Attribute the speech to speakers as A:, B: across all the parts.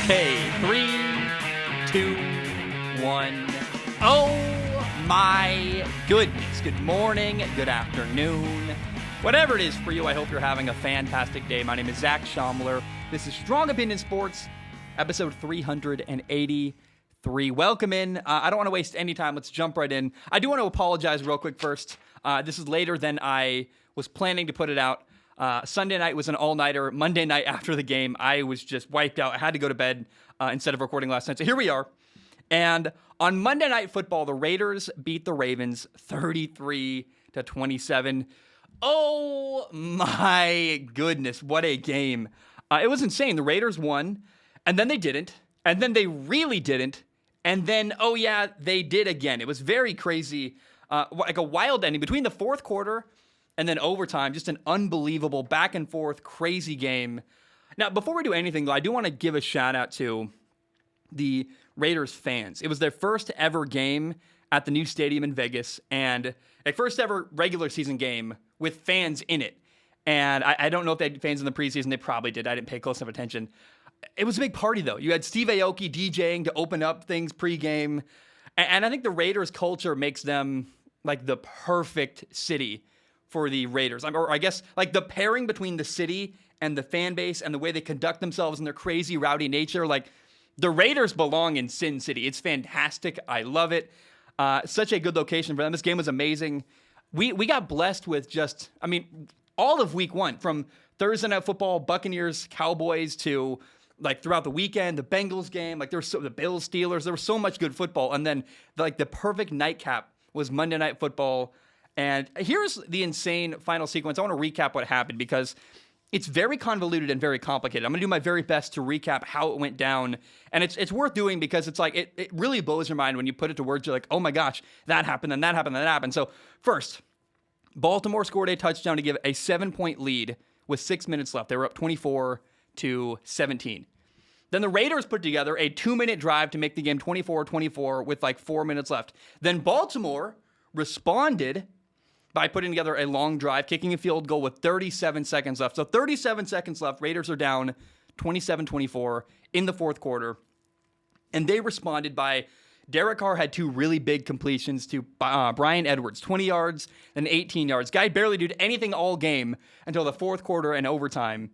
A: Okay, 3, 2, 1. Oh my goodness. Good morning, good afternoon. Whatever it is for you, I hope you're having a fantastic day. My name is Zach Schomler. This is Strong Opinion Sports, episode 383. Welcome in. I don't want to waste any time. Let's jump right in. I do want to apologize real quick first. This is later than I was planning to put it out. Sunday night was an all-nighter. Monday night after the game, I was just wiped out. I had to go to bed instead of recording last night. So here we are. And on Monday Night Football, the Raiders beat the Ravens 33-27. Oh my goodness, what a game. It was insane. The Raiders won, and then they didn't, and then they really didn't, and then, oh yeah, they did again. It was very crazy, like a wild ending between the fourth quarter and then overtime, just an unbelievable back and forth, crazy game. Now, before we do anything, though, I do want to give a shout out to the Raiders fans. It was their first ever game at the new stadium in Vegas, and a first ever regular season game with fans in it. And I don't know if they had fans in the preseason. They probably did. I didn't pay close enough attention. It was a big party, though. You had Steve Aoki DJing to open up things pregame. And I think the Raiders culture makes them like the perfect city for the Raiders. Or I guess like the pairing between the city and the fan base and the way they conduct themselves and their crazy, rowdy nature. Like the Raiders belong in Sin City. It's fantastic. I love it. Such a good location for them. This game was amazing. We got blessed with just, all of week one, from Thursday Night Football, Buccaneers, Cowboys, to like throughout the weekend, the Bengals game, like there was the Bills, Steelers, there was so much good football. And then the perfect nightcap was Monday Night Football. And here's the insane final sequence. I want to recap what happened because it's very convoluted and very complicated. I'm going to do my very best to recap how it went down. And it's worth doing because it's like, it really blows your mind when you put it to words. You're like, oh my gosh, that happened, and that happened, and that happened. So first, Baltimore scored a touchdown to give a 7-point lead with 6 minutes left. They were up 24-17. Then the Raiders put together a 2-minute drive to make the game 24-24 with like 4 minutes left. Then Baltimore responded by putting together a long drive, kicking a field goal with 37 seconds left. So 37 seconds left. Raiders are down 27-24 in the fourth quarter. And they responded by Derek Carr had 2 really big completions to Bryan Edwards, 20 yards and 18 yards. Guy barely did anything all game until the fourth quarter and overtime.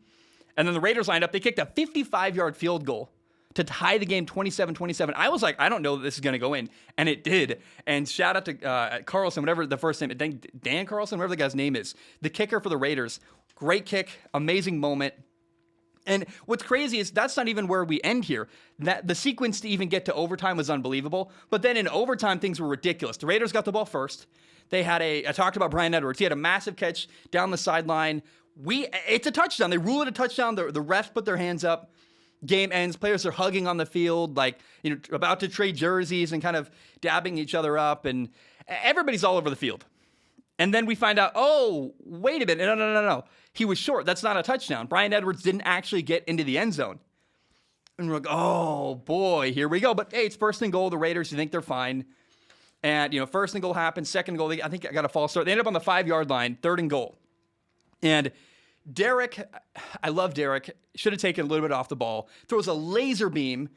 A: And then the Raiders lined up. They kicked a 55-yard field goal to tie the game 27-27. I was like, I don't know that this is going to go in. And it did. And shout out to Carlson, whatever the first name, Dan Carlson, whatever the guy's name is, the kicker for the Raiders. Great kick, amazing moment. And what's crazy is that's not even where we end here. That the sequence to even get to overtime was unbelievable. But then in overtime, things were ridiculous. The Raiders got the ball first. They had I talked about Bryan Edwards. He had a massive catch down the sideline. It's a touchdown. They rule it a touchdown. The refs put their hands up. Game ends. Players are hugging on the field, about to trade jerseys and kind of dabbing each other up. And everybody's all over the field. And then we find out, oh, wait a minute. No. He was short. That's not a touchdown. Bryan Edwards didn't actually get into the end zone. And we're like, oh, boy, here we go. But, hey, it's first and goal. The Raiders, you think they're fine. And, first and goal happens. Second goal, I think I got a false start. They ended up on the 5-yard line, third and goal. And Derek, I love Derek, should have taken a little bit off the ball, throws a laser beam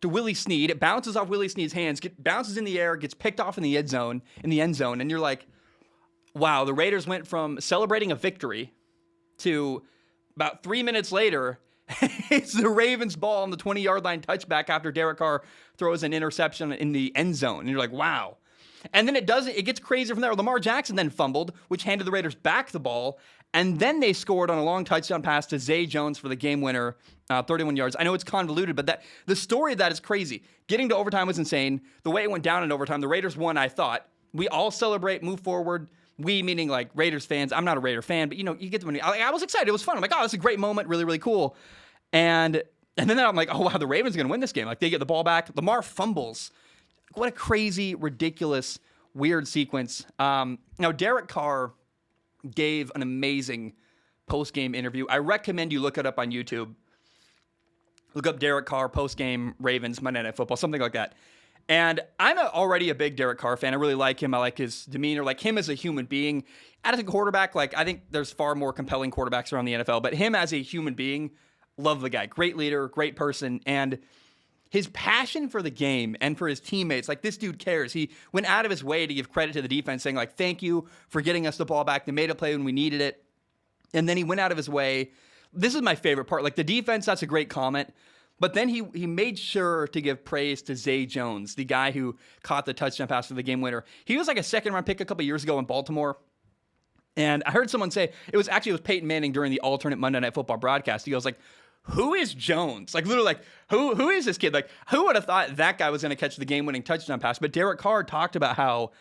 A: to Willie Snead. It bounces off Willie Snead's hands, bounces in the air, gets picked off in the end zone, and you're like, wow, the Raiders went from celebrating a victory to about 3 minutes later, it's the Ravens' ball on the 20-yard line touchback after Derek Carr throws an interception in the end zone. And you're like, wow. And then it gets crazier from there. Lamar Jackson then fumbled, which handed the Raiders back the ball. And then they scored on a long touchdown pass to Zay Jones for the game winner, 31 yards. I know it's convoluted, but the story of that is crazy. Getting to overtime was insane. The way it went down in overtime, the Raiders won, I thought. We all celebrate, move forward. We, meaning like Raiders fans. I'm not a Raider fan, but you get the money. I was excited. It was fun. I'm like, oh, this is a great moment. Really, really cool. And then I'm like, oh, wow, the Ravens are going to win this game. Like, they get the ball back. Lamar fumbles. What a crazy, ridiculous, weird sequence. Now, Derek Carr gave an amazing post-game interview. I recommend you look it up on YouTube. Look up Derek Carr post-game Ravens Monday Night Football, something like that. And I'm already a big Derek Carr fan. I really like him. I like his demeanor, like him as a human being. As a quarterback, I think there's far more compelling quarterbacks around the NFL, but him as a human being, Love the guy. Great leader, great person, and his passion for the game and for his teammates, like, this dude cares. He went out of his way to give credit to the defense, saying, like, thank you for getting us the ball back. They made a play when we needed it. And then he went out of his way. This is my favorite part. Like, the defense, that's a great comment. But then he made sure to give praise to Zay Jones, the guy who caught the touchdown pass for the game winner. He was like a second-round pick a couple years ago in Baltimore. And I heard someone say, it was Peyton Manning during the alternate Monday Night Football broadcast. He goes, like, who is Jones? Like, literally, like, who is this kid? Like, who would have thought that guy was going to catch the game-winning touchdown pass? But Derek Carr talked about how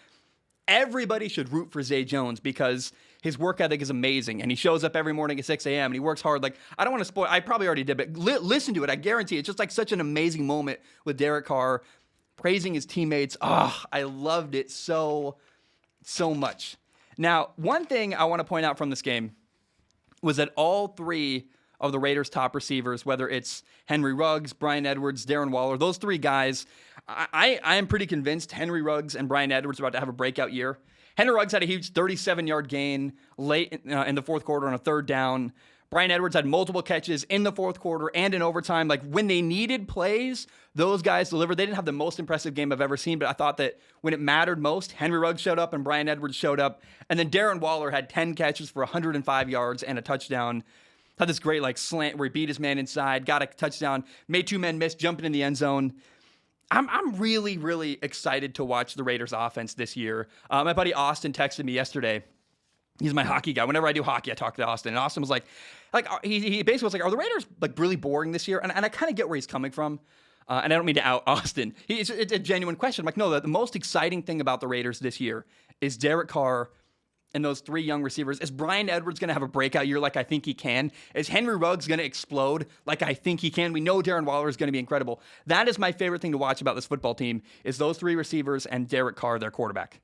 A: everybody should root for Zay Jones because his work ethic is amazing, and he shows up every morning at 6 a.m., and he works hard. Like, I don't want to spoil, I probably already did, but listen to it. I guarantee it's just like such an amazing moment with Derek Carr praising his teammates. Oh, I loved it so much. Now, one thing I want to point out from this game was that all three of the Raiders' top receivers, whether it's Henry Ruggs, Bryan Edwards, Darren Waller, those three guys, I am pretty convinced Henry Ruggs and Bryan Edwards are about to have a breakout year. Henry Ruggs had a huge 37-yard gain late in the fourth quarter on a third down. Bryan Edwards had multiple catches in the fourth quarter and in overtime. Like, when they needed plays, those guys delivered. They didn't have the most impressive game I've ever seen, but I thought that when it mattered most, Henry Ruggs showed up and Bryan Edwards showed up. And then Darren Waller had 10 catches for 105 yards and a touchdown. Had this great, like, slant where he beat his man inside, got a touchdown, made two men miss, jumping in the end zone. I'm really, really excited to watch the Raiders offense this year. My buddy Austin texted me yesterday. He's my hockey guy. Whenever I do hockey, I talk to Austin. And Austin was like he basically was like, are the Raiders, like, really boring this year? And I kind of get where he's coming from. And I don't mean to out Austin. It's a genuine question. I'm like, no, the most exciting thing about the Raiders this year is Derek Carr and those three young receivers. Is Bryan Edwards going to have a breakout year like I think he can? Is Henry Ruggs going to explode like I think he can? We know Darren Waller is going to be incredible. That is my favorite thing to watch about this football team, is those three receivers and Derek Carr, their quarterback.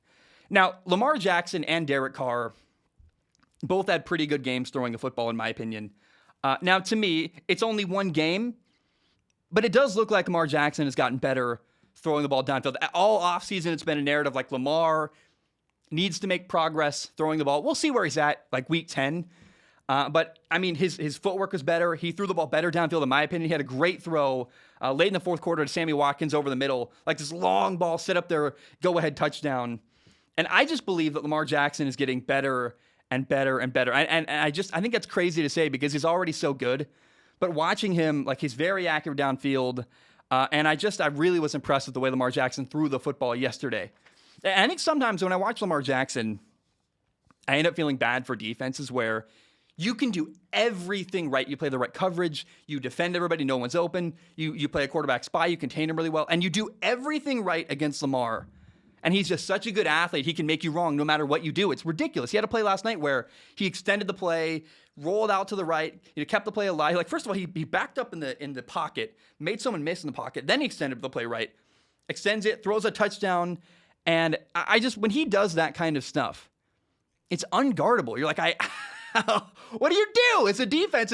A: Now, Lamar Jackson and Derek Carr both had pretty good games throwing the football, in my opinion. Now, to me, it's only one game, but it does look like Lamar Jackson has gotten better throwing the ball downfield. All offseason, it's been a narrative like Lamar needs to make progress throwing the ball. We'll see where he's at, like week 10. But, I mean, his footwork was better. He threw the ball better downfield, in my opinion. He had a great throw late in the fourth quarter to Sammy Watkins over the middle. Like this long ball, set up their go-ahead touchdown. And I just believe that Lamar Jackson is getting better and better and better. And I think that's crazy to say because he's already so good. But watching him, like, he's very accurate downfield. And I really was impressed with the way Lamar Jackson threw the football yesterday. I think sometimes when I watch Lamar Jackson, I end up feeling bad for defenses where you can do everything right. You play the right coverage. You defend everybody. No one's open. You play a quarterback spy. You contain him really well. And you do everything right against Lamar. And he's just such a good athlete. He can make you wrong no matter what you do. It's ridiculous. He had a play last night where he extended the play, rolled out to the right, kept the play alive. Like, first of all, he backed up in the pocket, made someone miss in the pocket, then he extended the play right, extends it, throws a touchdown. And I just, when he does that kind of stuff, it's unguardable. You're like, what do you do? It's a defense.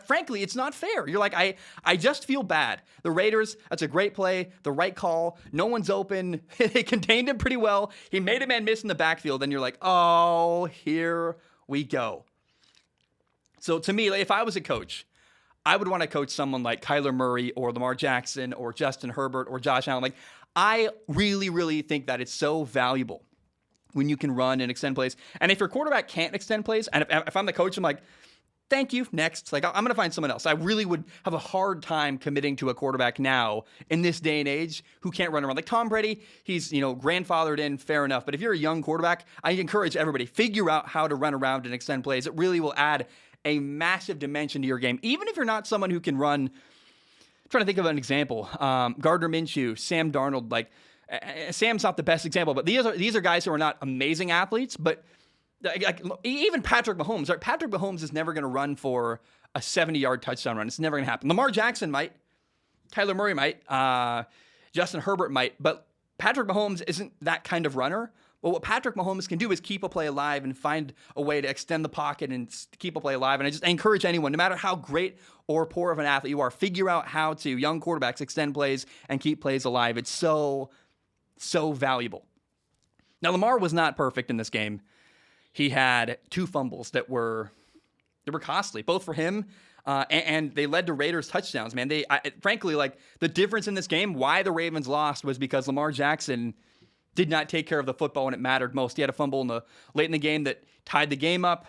A: Frankly, it's not fair. You're like, I just feel bad. The Raiders, that's a great play, the right call. No one's open. They contained him pretty well. He made a man miss in the backfield. And you're like, oh, here we go. So to me, if I was a coach, I would want to coach someone like Kyler Murray or Lamar Jackson or Justin Herbert or Josh Allen. Like, I really, really think that it's so valuable when you can run and extend plays. And if your quarterback can't extend plays, and if I'm the coach, I'm like, thank you, next. Like, I'm going to find someone else. I really would have a hard time committing to a quarterback now in this day and age who can't run around. Like Tom Brady, he's, grandfathered in, fair enough. But if you're a young quarterback, I encourage everybody, figure out how to run around and extend plays. It really will add a massive dimension to your game. Even if you're not someone who can run, I'm trying to think of an example. Gardner Minshew, Sam Darnold, like, Sam's not the best example, but these are guys who are not amazing athletes, but like even Patrick Mahomes. Right? Patrick Mahomes is never going to run for a 70-yard touchdown run. It's never going to happen. Lamar Jackson might. Kyler Murray might. Justin Herbert might. But Patrick Mahomes isn't that kind of runner. Well, what Patrick Mahomes can do is keep a play alive and find a way to extend the pocket and keep a play alive. And I encourage anyone, no matter how great or poor of an athlete you are, figure out how to, young quarterbacks, extend plays and keep plays alive. It's so valuable. Now, Lamar was not perfect in this game. He had two fumbles that were costly, both for him and they led to Raiders touchdowns, man. Frankly, like, the difference in this game, why the Ravens lost was because Lamar Jackson did not take care of the football when it mattered most. He had a fumble late in the game that tied the game up.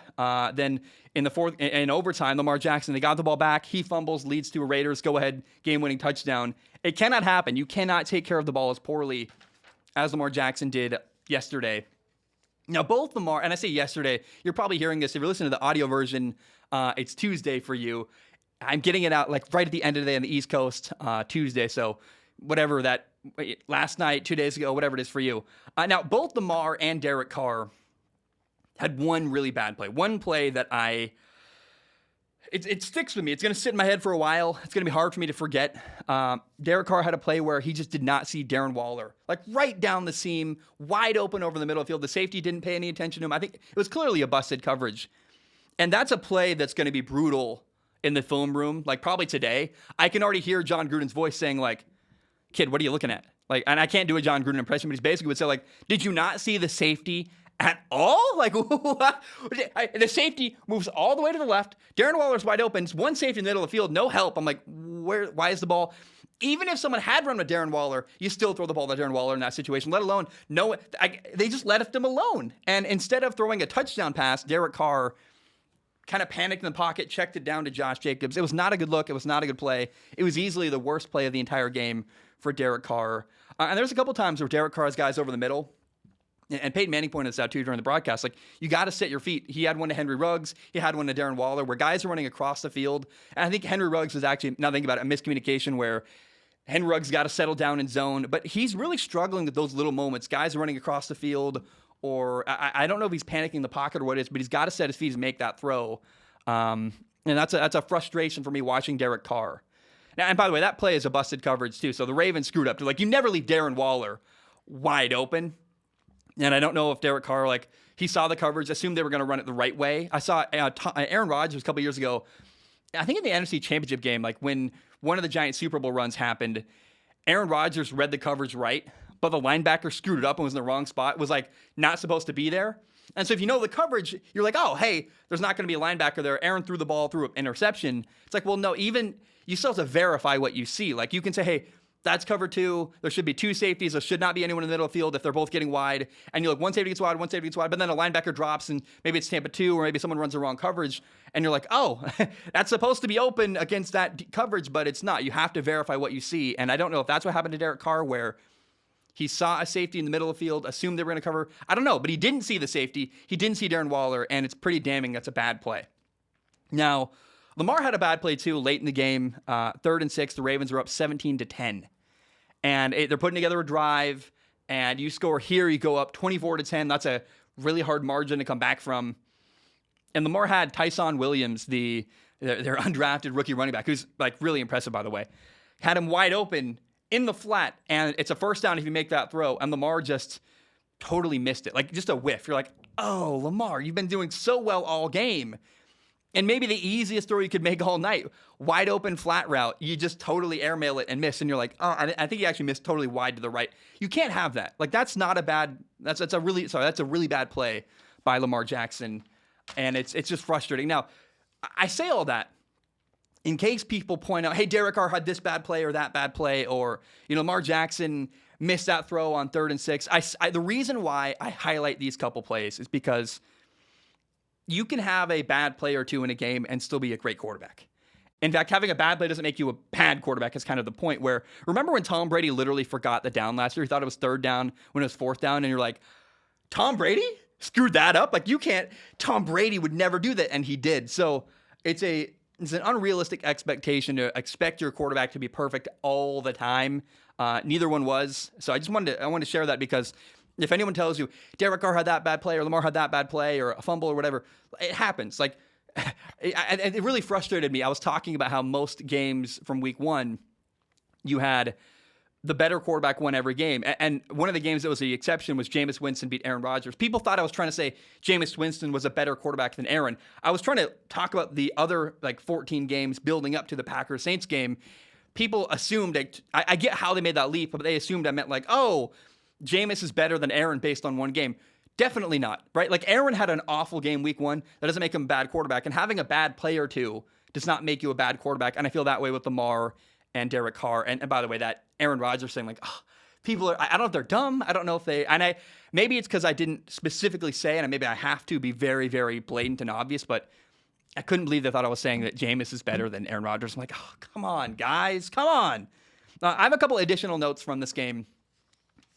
A: Then in overtime, Lamar Jackson, they got the ball back. He fumbles, leads to a Raiders go-ahead game-winning touchdown. It cannot happen. You cannot take care of the ball as poorly as Lamar Jackson did yesterday. Now, both Lamar, and I say yesterday, you're probably hearing this. If you're listening to the audio version, it's Tuesday for you. I'm getting it out like right at the end of the day on the East Coast, Tuesday. So whatever that, last night, 2 days ago, whatever it is for you. Now, both Lamar and Derek Carr had one really bad play. One play that it sticks with me. It's going to sit in my head for a while. It's going to be hard for me to forget. Derek Carr had a play where he just did not see Darren Waller, like right down the seam, wide open over the middle of the field. The safety didn't pay any attention to him. I think it was clearly a busted coverage. And that's a play that's going to be brutal in the film room, like probably today. I can already hear John Gruden's voice saying, like, kid, what are you looking at? Like, and I can't do a John Gruden impression, but he's basically would say, like, did you not see the safety at all? Like, the safety moves all the way to the left. Darren Waller's wide open. It's one safety in the middle of the field, no help. I'm like, why is the ball? Even if someone had run with Darren Waller, you still throw the ball to Darren Waller in that situation, let alone, they just left him alone. And instead of throwing a touchdown pass, Derek Carr kind of panicked in the pocket, checked it down to Josh Jacobs. It was not a good look. It was not a good play. It was easily the worst play of the entire game for Derek Carr. And there's a couple times where Derek Carr has guys over the middle. And Peyton Manning pointed this out too during the broadcast. Like, you got to set your feet. He had one to Henry Ruggs. He had one to Darren Waller, where guys are running across the field. And I think Henry Ruggs was actually, now thinking about it, a miscommunication where Henry Ruggs got to settle down in zone. But he's really struggling with those little moments. Guys are running across the field, or I don't know if he's panicking in the pocket or what it is, but he's got to set his feet and make that throw. And that's a frustration for me watching Derek Carr. Now, and by the way, that play is a busted coverage too. So the Ravens screwed up. Like, you never leave Darren Waller wide open. And I don't know if Derek Carr, like, he saw the coverage, assumed they were going to run it the right way. I saw Aaron Rodgers a couple years ago, I think in the NFC Championship game, like when one of the Giants Super Bowl runs happened, Aaron Rodgers read the coverage right, but the linebacker screwed it up and was in the wrong spot, was like not supposed to be there. And so if you know the coverage, you're like, oh, hey, there's not going to be a linebacker there. Aaron threw the ball through an interception. It's like, well, no, even you still have to verify what you see. Like, you can say, hey, that's cover two. There should be two safeties. There should not be anyone in the middle of the field if they're both getting wide. And you're like, one safety gets wide, one safety gets wide, but then a linebacker drops and maybe it's Tampa 2 or maybe someone runs the wrong coverage. And you're like, oh, that's supposed to be open against that coverage, but it's not. You have to verify what you see. And I don't know if that's what happened to Derek Carr, where he saw a safety in the middle of the field, assumed they were going to cover. I don't know, but he didn't see the safety. He didn't see Darren Waller, and it's pretty damning. That's a bad play. Now, Lamar had a bad play too late in the game. 3rd and 6, the Ravens were up 17-10. And they're putting together a drive, and you score here, you go up 24-10. That's a really hard margin to come back from. And Lamar had Tyson Williams, their undrafted rookie running back, who's like really impressive, by the way, had him wide open in the flat, and it's a first down if you make that throw, and Lamar just totally missed it. Like, just a whiff. You're like, oh, Lamar, you've been doing so well all game. And maybe the easiest throw you could make all night, wide open flat route, you just totally airmail it and miss, and you're like, oh, I think he actually missed totally wide to the right. You can't have that. Like, that's not a bad, that's a really bad play by Lamar Jackson, and it's just frustrating. Now, I say all that in case people point out, hey, Derek Carr had this bad play or that bad play, or, Lamar Jackson missed that throw on 3rd and 6. The reason why I highlight these couple plays is because you can have a bad play or two in a game and still be a great quarterback. In fact, having a bad play doesn't make you a bad quarterback. Is kind of the point where, remember when Tom Brady literally forgot the down last year? He thought it was 3rd down when it was 4th down, and you're like, Tom Brady screwed that up? Like, you can't, Tom Brady would never do that, and he did. So it's an unrealistic expectation to expect your quarterback to be perfect all the time. Neither one was. So I wanted to share that, because if anyone tells you Derek Carr had that bad play or Lamar had that bad play or a fumble or whatever, it happens. Like, it really frustrated me. I was talking about how most games from week 1, you had the better quarterback won every game. And one of the games that was the exception was Jameis Winston beat Aaron Rodgers. People thought I was trying to say Jameis Winston was a better quarterback than Aaron. I was trying to talk about the other 14 games building up to the Packers-Saints game. People assumed, I get how they made that leap, but they assumed I meant Jameis is better than Aaron based on one game. Definitely not, right? Like, Aaron had an awful game week 1. That doesn't make him a bad quarterback. And having a bad play or two does not make you a bad quarterback. And I feel that way with Lamar and Derek Carr. And by the way, that Aaron Rodgers thing, like, oh, people are, I don't know if they're dumb. I don't know if maybe it's because I didn't specifically say, and maybe I have to be very, very blatant and obvious, but I couldn't believe they thought I was saying that Jameis is better than Aaron Rodgers. I'm like, oh, come on, guys, come on. I have a couple additional notes from this game.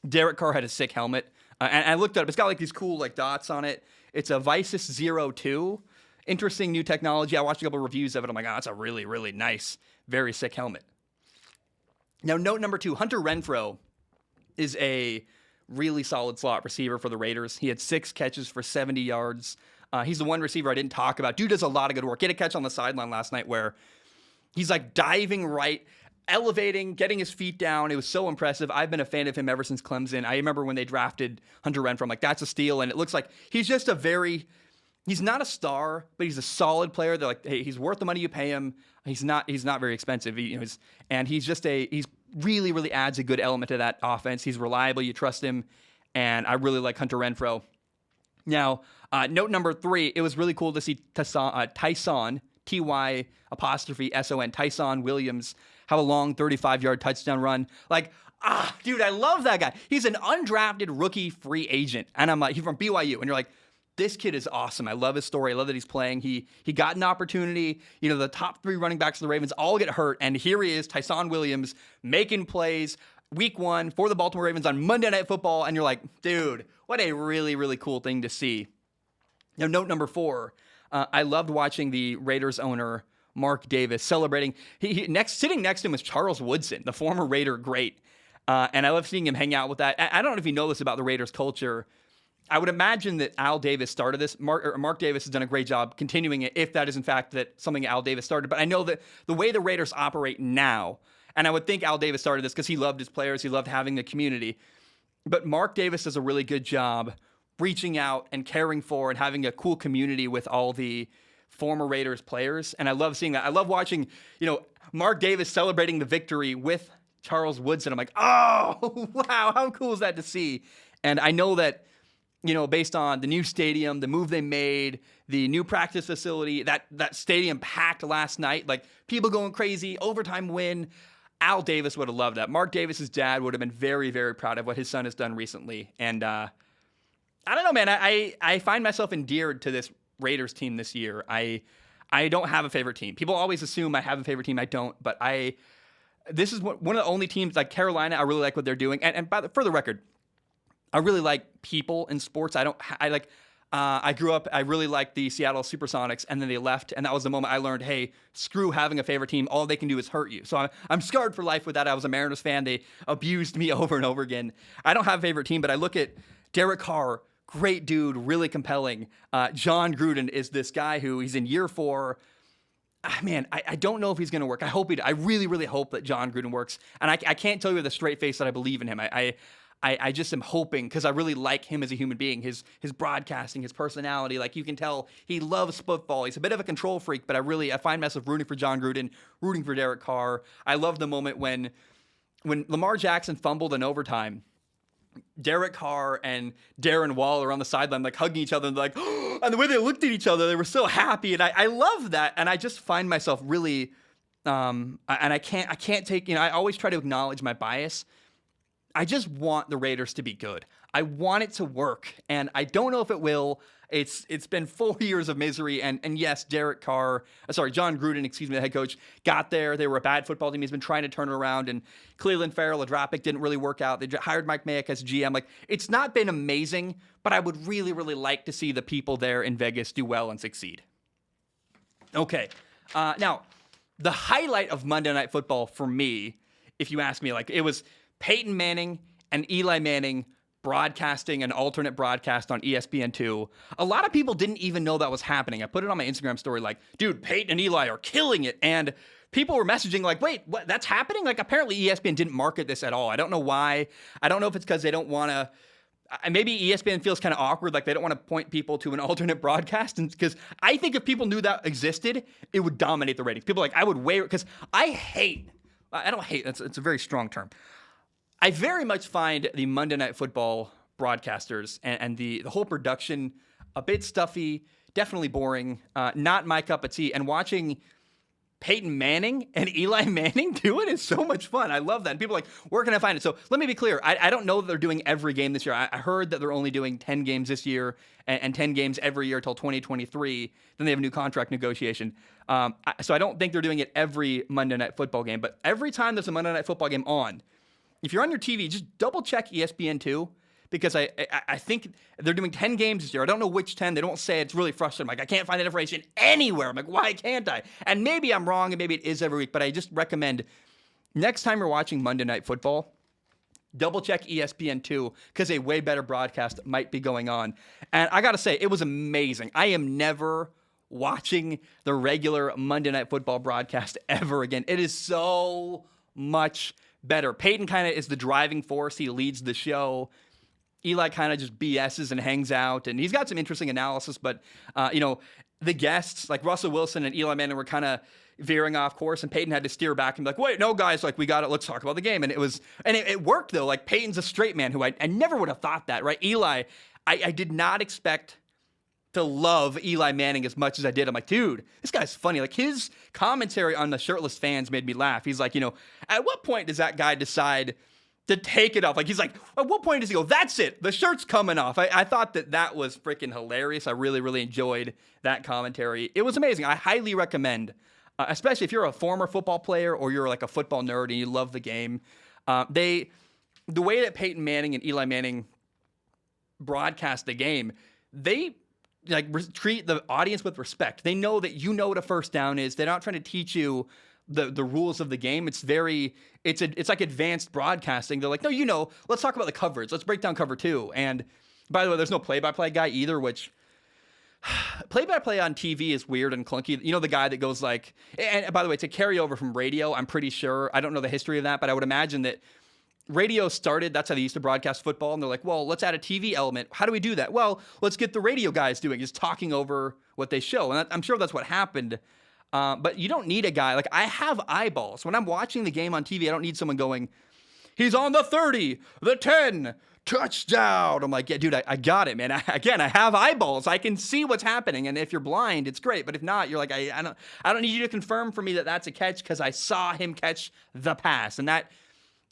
A: Derek Carr had a sick helmet, and I looked it up. It's got like these cool like dots on it. It's a Visus 02. Interesting new technology. I watched a couple reviews of it. I'm like, oh, that's a really, really nice, very sick helmet. Now, note number 2, Hunter Renfrow is a really solid slot receiver for the Raiders. He had 6 catches for 70 yards. He's the one receiver I didn't talk about. Dude does a lot of good work. He had a catch on the sideline last night where he's like diving right, elevating, getting his feet down. It was so impressive. I've been a fan of him ever since Clemson. I remember when they drafted Hunter Renfrow, I'm like, that's a steal. And it looks like he's just he's not a star, but he's a solid player. They're like, hey, he's worth the money you pay him. He's not very expensive. He's really, really adds a good element to that offense. He's reliable. You trust him. And I really like Hunter Renfrow. Now, note number 3, it was really cool to see Tyson, Tyson, Tyson Williams, have a long 35-yard touchdown run. Like, dude, I love that guy. He's an undrafted rookie free agent. And I'm like, he's from BYU. And you're like, this kid is awesome. I love his story. I love that he's playing. He got an opportunity. The top 3 running backs of the Ravens all get hurt. And here he is, Tyson Williams, making plays week 1 for the Baltimore Ravens on Monday Night Football. And you're like, dude, what a really, really cool thing to see. Now, note number 4, I loved watching the Raiders owner, Mark Davis, celebrating. Sitting next to him was Charles Woodson, the former Raider great. And I love seeing him hang out with that. I don't know if you know this about the Raiders culture. I would imagine that Al Davis started this. Mark Davis has done a great job continuing it, if that is in fact that something Al Davis started. But I know that the way the Raiders operate now, and I would think Al Davis started this because he loved his players, he loved having the community. But Mark Davis does a really good job reaching out and caring for and having a cool community with all the former Raiders players. And I love seeing that. I love watching, Mark Davis celebrating the victory with Charles Woodson. I'm like, oh, wow, how cool is that to see? And I know that, based on the new stadium, the move they made, the new practice facility, that stadium packed last night, like people going crazy, overtime win. Al Davis would have loved that. Mark Davis's dad would have been very, very proud of what his son has done recently. And I don't know, man. I find myself endeared to this Raiders team this year. I don't have a favorite team. People always assume I have a favorite team. I don't, but this is one of the only teams, like Carolina, I really like what they're doing. And for the record, I really like people in sports. I grew up, I really liked the Seattle Supersonics, and then they left, and that was the moment I learned, hey, screw having a favorite team. All they can do is hurt you. So I'm scarred for life with that. I was a Mariners fan. They abused me over and over again. I don't have a favorite team, but I look at Derek Carr, great dude, really compelling. John Gruden is this guy who he's in year 4. Man, I don't know if he's going to work. I really, really hope that John Gruden works. And I can't tell you with a straight face that I believe in him. I just am hoping, because I really like him as a human being, his broadcasting, his personality. Like, you can tell he loves football. He's a bit of a control freak, but I find myself rooting for John Gruden, rooting for Derek Carr. I love the moment when Lamar Jackson fumbled in overtime. Derek Carr and Darren Waller on the sideline, like hugging each other, and like, and the way they looked at each other, they were so happy, and I love that. And I just find myself really, and I can't take, I always try to acknowledge my bias. I just want the Raiders to be good. I want it to work, and I don't know if it will. It's been 4 years of misery, and yes, John Gruden, the head coach, got there. They were a bad football team. He's been trying to turn it around, and Cleveland Farrell, Adrapic didn't really work out. They hired Mike Mayock as GM. Like, it's not been amazing, but I would really, really like to see the people there in Vegas do well and succeed. Okay, now, the highlight of Monday Night Football for me, if you ask me, like, it was Peyton Manning and Eli Manning broadcasting an alternate broadcast on ESPN2. A lot of people didn't even know that was happening. I put it on my Instagram story like, dude, Peyton and Eli are killing it. And people were messaging like, wait, what? That's happening? Like, apparently ESPN didn't market this at all. I don't know why. I don't know if it's because they don't want to. Maybe ESPN feels kind of awkward, like they don't want to point people to an alternate broadcast. And because I think if people knew that existed, it would dominate the ratings. People are like, I would wear it, because I don't hate, it's a very strong term. I very much find the Monday Night Football broadcasters and the whole production a bit stuffy, definitely boring, not my cup of tea. And watching Peyton Manning and Eli Manning do it is so much fun. I love that. And people are like, where can I find it? So let me be clear. I don't know that they're doing every game this year. I heard that they're only doing 10 games this year and 10 games every year until 2023. Then they have a new contract negotiation. So I don't think they're doing it every Monday Night Football game. But every time there's a Monday Night Football game on, if you're on your TV, just double check ESPN2. Because I think they're doing 10 games this year. I don't know which 10. They don't say. It's really frustrating. I'm like, I can't find that information anywhere. I'm like, why can't I? And maybe I'm wrong, and maybe it is every week, but I just recommend next time you're watching Monday Night Football, double check ESPN2 because a way better broadcast might be going on. And I got to say, it was amazing. I am never watching the regular Monday Night Football broadcast ever again. It is so much better. Peyton kind of is the driving force. He leads the show. Eli kind of just BS's and hangs out, and he's got some interesting analysis, but, the guests, like Russell Wilson and Eli Manning, were kind of veering off course, and Peyton had to steer back and be like, wait, no, guys, like, we got it. Let's talk about the game. And it worked, though. Like, Peyton's a straight man who I never would have thought that, right? Eli, I did not expect to love Eli Manning as much as I did. I'm like, dude, this guy's funny. Like, his commentary on the shirtless fans made me laugh. He's like, at what point does that guy decide to take it off? Like, he's like, at what point does he go, that's it, the shirt's coming off? I thought that was freaking hilarious. I really, really enjoyed that commentary. It was amazing. I highly recommend, especially if you're a former football player or you're like a football nerd and you love the game. The way that Peyton Manning and Eli Manning broadcast the game, they treat the audience with respect. They know that you know what a first down is. They're not trying to teach you the rules of the game. It's like advanced broadcasting. They're like, no, let's talk about the coverage. Let's break down cover 2. And by the way, there's no play-by-play guy either, which play-by-play on TV is weird and clunky. The guy that goes like, and by the way, to carry over from radio, I'm pretty sure, I don't know the history of that, but I would imagine that radio started, that's how they used to broadcast football. And they're like, well, let's add a TV element. How do we do that? Well, let's get the radio guys doing, just talking over what they show. And I'm sure that's what happened. But you don't need a guy. Like, I have eyeballs. When I'm watching the game on TV, I don't need someone going, he's on the 30, the 10, touchdown. I'm like, yeah, dude, I got it, man. I have eyeballs. I can see what's happening. And if you're blind, it's great. But if not, you're like, I don't need you to confirm for me that that's a catch because I saw him catch the pass. And that,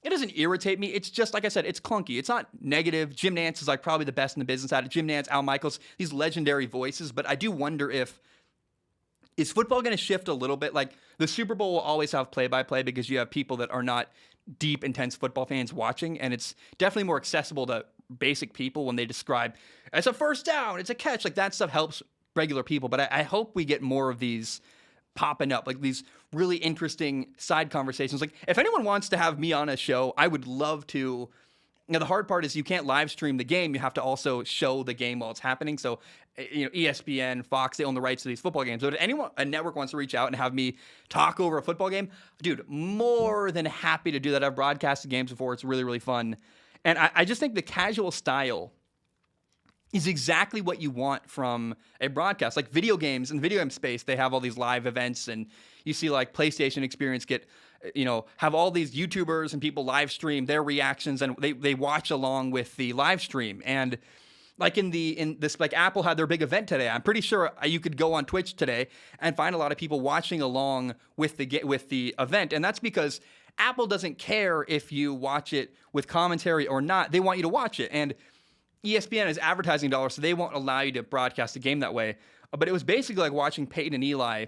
A: it doesn't irritate me. It's just, like I said, it's clunky. It's not negative. Jim Nantz is like probably the best in the business at it. Jim Nantz, Al Michaels, these legendary voices. But I do wonder is football going to shift a little bit? Like, the Super Bowl will always have play-by-play because you have people that are not deep, intense football fans watching, and it's definitely more accessible to basic people when they describe, it's a first down, it's a catch. Like, that stuff helps regular people, but I hope we get more of these popping up, like these really interesting side conversations. Like, if anyone wants to have me on a show, I would love to. The hard part is you can't live stream the game. You have to also show the game while it's happening. So, ESPN, Fox, they own the rights to these football games. So if a network wants to reach out and have me talk over a football game, dude, more than happy to do that. I've broadcasted games before. It's really, really fun. And I just think the casual style is exactly what you want from a broadcast. Like video games, in the video game space, they have all these live events, and you see like PlayStation Experience have all these YouTubers and people live stream their reactions, and they watch along with the live stream. And like like Apple had their big event today. I'm pretty sure you could go on Twitch today and find a lot of people watching along with the event. And that's because Apple doesn't care if you watch it with commentary or not. They want you to watch it. And ESPN is advertising dollars, so they won't allow you to broadcast a game that way. But it was basically like watching Peyton and Eli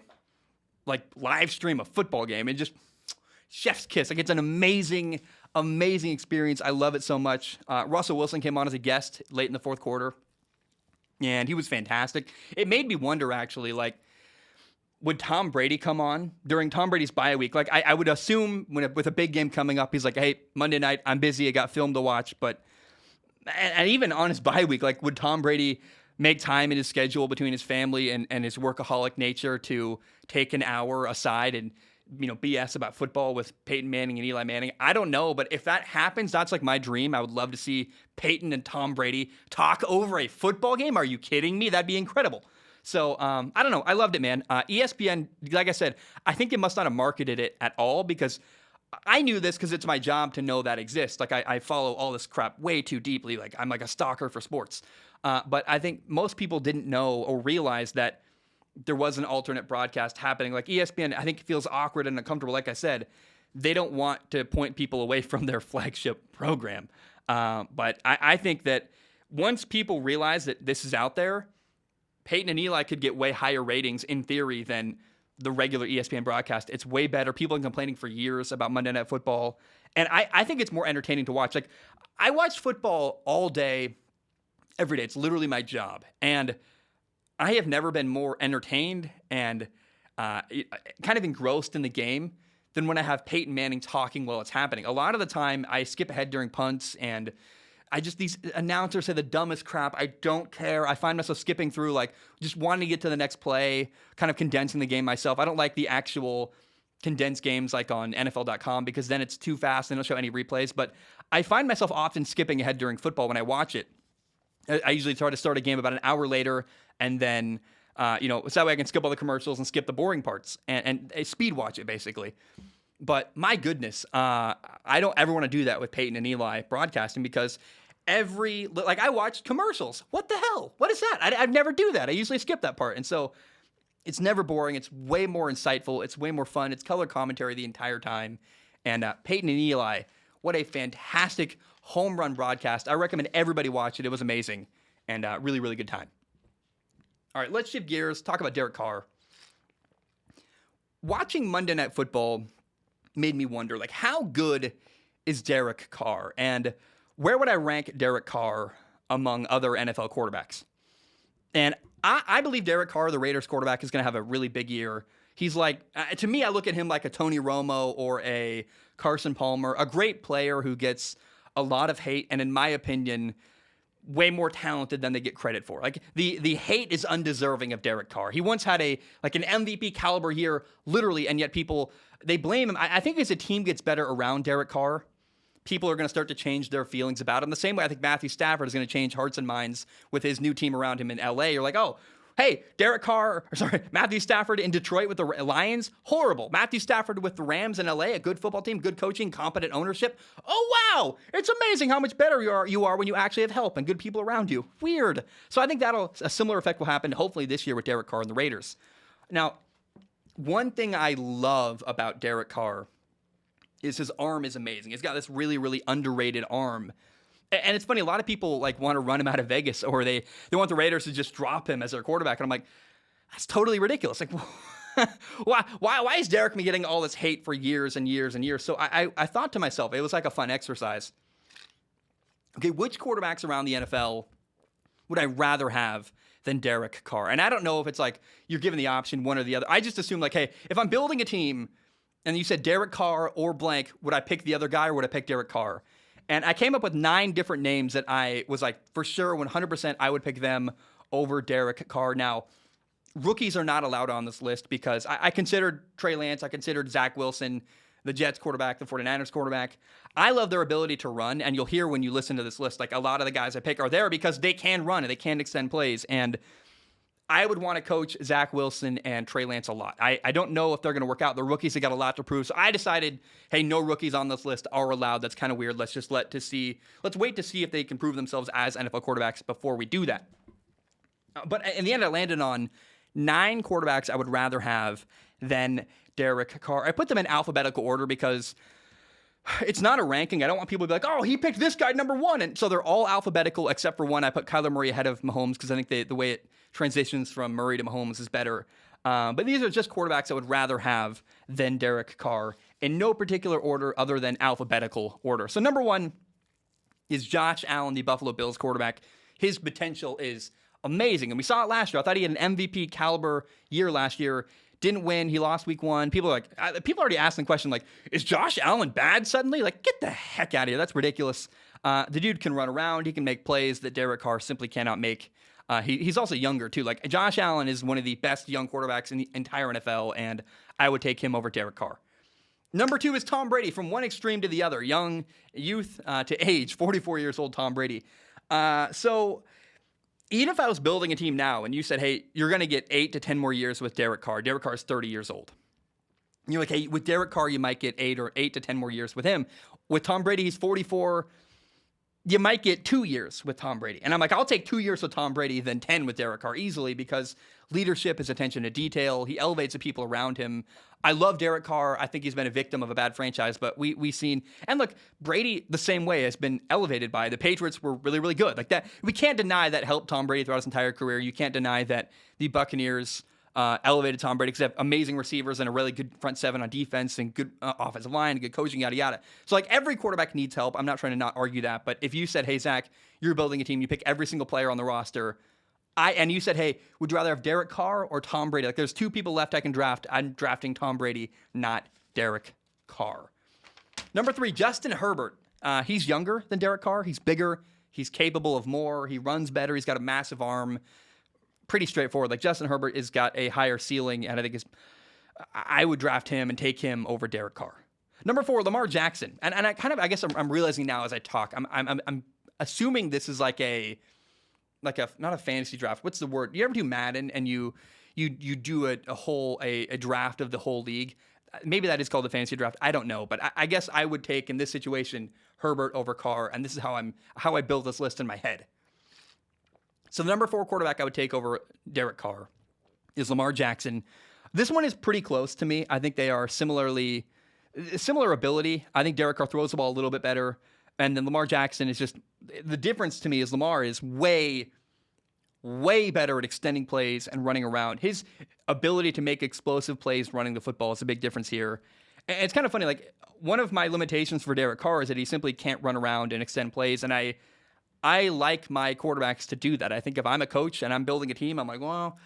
A: like live stream a football game, and just chef's kiss. Like, it's an amazing, amazing experience. I love it so much. Russell Wilson came on as a guest late in the fourth quarter, and he was fantastic. It made me wonder, actually, like, would Tom Brady come on during Tom Brady's bye week? Like, I would assume with a big game coming up, he's like, hey, Monday night, I'm busy. I got film to watch. But and even on his bye week, like, would Tom Brady make time in his schedule between his family and his workaholic nature to take an hour aside and BS about football with Peyton Manning and Eli Manning? I don't know, but if that happens, that's like my dream. I would love to see Peyton and Tom Brady talk over a football game. Are you kidding me? That'd be incredible. So, I don't know. I loved it, man. ESPN, like I said, I think they must not have marketed it at all, because I knew this because it's my job to know that exists. Like, I follow all this crap way too deeply. Like, I'm like a stalker for sports. But I think most people didn't know or realize that there was an alternate broadcast happening. Like ESPN, I think feels awkward and uncomfortable. Like I said, they don't want to point people away from their flagship program. But I think that once people realize that this is out there, Peyton and Eli could get way higher ratings in theory than the regular ESPN broadcast. It's way better. People have been complaining for years about Monday Night Football. And I think it's more entertaining to watch. Like, I watch football all day, every day. It's literally my job. And I have never been more entertained and kind of engrossed in the game than when I have Peyton Manning talking while it's happening. A lot of the time, I skip ahead during punts, and these announcers say the dumbest crap. I don't care. I find myself skipping through, like, just wanting to get to the next play, kind of condensing the game myself. I don't like the actual condensed games like on NFL.com because then it's too fast and they don't show any replays. But I find myself often skipping ahead during football when I watch it. I usually try to start a game about an hour later, and then, so that way I can skip all the commercials and skip the boring parts and speed watch it, basically. But my goodness, I don't ever want to do that with Peyton and Eli broadcasting because I watch commercials. What the hell? What is that? I'd never do that. I usually skip that part. And so it's never boring. It's way more insightful. It's way more fun. It's color commentary the entire time. And Peyton and Eli, what a fantastic home run broadcast. I recommend everybody watch it. It was amazing and really, really good time. All right, let's shift gears. Talk about Derek Carr. Watching Monday Night Football made me wonder, like, how good is Derek Carr? And where would I rank Derek Carr among other NFL quarterbacks? And I believe Derek Carr, the Raiders quarterback, is going to have a really big year. He's like, to me, I look at him like a Tony Romo or a Carson Palmer, a great player who gets a lot of hate, and in my opinion, way more talented than they get credit for. Like, the hate is undeserving of Derek Carr. He once had an MVP caliber year, literally, and yet people, they blame him. I think as a team gets better around Derek Carr, people are going to start to change their feelings about him. The same way I think Matthew Stafford is going to change hearts and minds with his new team around him in LA. You're like, oh, hey, Matthew Stafford in Detroit with the Lions, horrible. Matthew Stafford with the Rams in LA, a good football team, good coaching, competent ownership. Oh, wow, it's amazing how much better you are when you actually have help and good people around you. Weird. So I think a similar effect will happen hopefully this year with Derek Carr and the Raiders. Now, one thing I love about Derek Carr is his arm is amazing. He's got this really, really underrated arm. And it's funny, a lot of people want to run him out of Vegas, or they want the Raiders to just drop him as their quarterback. And I'm like, that's totally ridiculous. Like, why is Derek getting all this hate for years and years and years? So I thought to myself, it was like a fun exercise. Okay, which quarterbacks around the NFL would I rather have than Derek Carr? And I don't know if it's like you're given the option, one or the other. I just assume hey, if I'm building a team and you said Derek Carr or blank, would I pick the other guy or would I pick Derek Carr? And I came up with 9 different names that I was like, for sure, 100%, I would pick them over Derek Carr. Now, rookies are not allowed on this list because I considered Trey Lance, I considered Zach Wilson, the Jets quarterback, the 49ers quarterback. I love their ability to run, and you'll hear when you listen to this list, a lot of the guys I pick are there because they can run and they can extend plays. And I would want to coach Zach Wilson and Trey Lance a lot. I don't know if they're going to work out. The rookies have got a lot to prove. So I decided, hey, no rookies on this list are allowed. That's kind of weird. Let's wait to see if they can prove themselves as NFL quarterbacks before we do that. But in the end, I landed on 9 quarterbacks I would rather have than Derek Carr. I put them in alphabetical order because it's not a ranking. I don't want people to be like, oh, he picked this guy number 1. And so they're all alphabetical except for one. I put Kyler Murray ahead of Mahomes because I think the way it transitions from Murray to Mahomes is better. But these are just quarterbacks I would rather have than Derek Carr in no particular order other than alphabetical order. So number 1 is Josh Allen, the Buffalo Bills quarterback. His potential is amazing. And we saw it last year. I thought he had an MVP caliber year last year. Didn't win. He lost week 1. People already asking the question, is Josh Allen bad suddenly? Get the heck out of here. That's ridiculous. The dude can run around. He can make plays that Derek Carr simply cannot make. He's also younger, too. Josh Allen is one of the best young quarterbacks in the entire NFL, and I would take him over Derek Carr. Number 2 is Tom Brady, from one extreme to the other. Youth to age, 44 years old Tom Brady. So even if I was building a team now and you said, hey, you're going to get 8 to 10 more years with Derek Carr. Derek Carr is 30 years old. You're like, hey, with Derek Carr, you might get 8 to 10 more years with him. With Tom Brady, he's 44. you might get 2 years with Tom Brady. And I'm like, I'll take 2 years with Tom Brady than 10 with Derek Carr easily because leadership is attention to detail. He elevates the people around him. I love Derek Carr. I think he's been a victim of a bad franchise, but we've seen, and look, Brady the same way has been elevated by the Patriots were really, really good. Like that, we can't deny that helped Tom Brady throughout his entire career. You can't deny that the Buccaneers elevated Tom Brady because they have amazing receivers and a really good front seven on defense and good offensive line, good coaching, yada, yada. So, like, every quarterback needs help. I'm not trying to not argue that. But if you said, hey, Zach, you're building a team, you pick every single player on the roster, and you said, hey, would you rather have Derek Carr or Tom Brady? Like, there's 2 people left I can draft. I'm drafting Tom Brady, not Derek Carr. Number 3, Justin Herbert. He's younger than Derek Carr. He's bigger. He's capable of more. He runs better. He's got a massive arm. Pretty straightforward. Like, Justin Herbert has got a higher ceiling, and I think I would draft him and take him over Derek Carr. Number 4, Lamar Jackson. And I guess I'm realizing now as I talk, I'm assuming this is like a not a fantasy draft. What's the word? You ever do Madden and you do a draft of the whole league? Maybe that is called a fantasy draft. I don't know, but I guess I would take in this situation Herbert over Carr, and this is how I build this list in my head. So the number 4 quarterback I would take over Derek Carr is Lamar Jackson. This one is pretty close to me. I think they are similar ability. I think Derek Carr throws the ball a little bit better. And then Lamar Jackson is just, the difference to me is Lamar is way, way better at extending plays and running around. His ability to make explosive plays running the football is a big difference here. And it's kind of funny, like, one of my limitations for Derek Carr is that he simply can't run around and extend plays. And I like my quarterbacks to do that. I think if I'm a coach and I'm building a team, I'm like, well,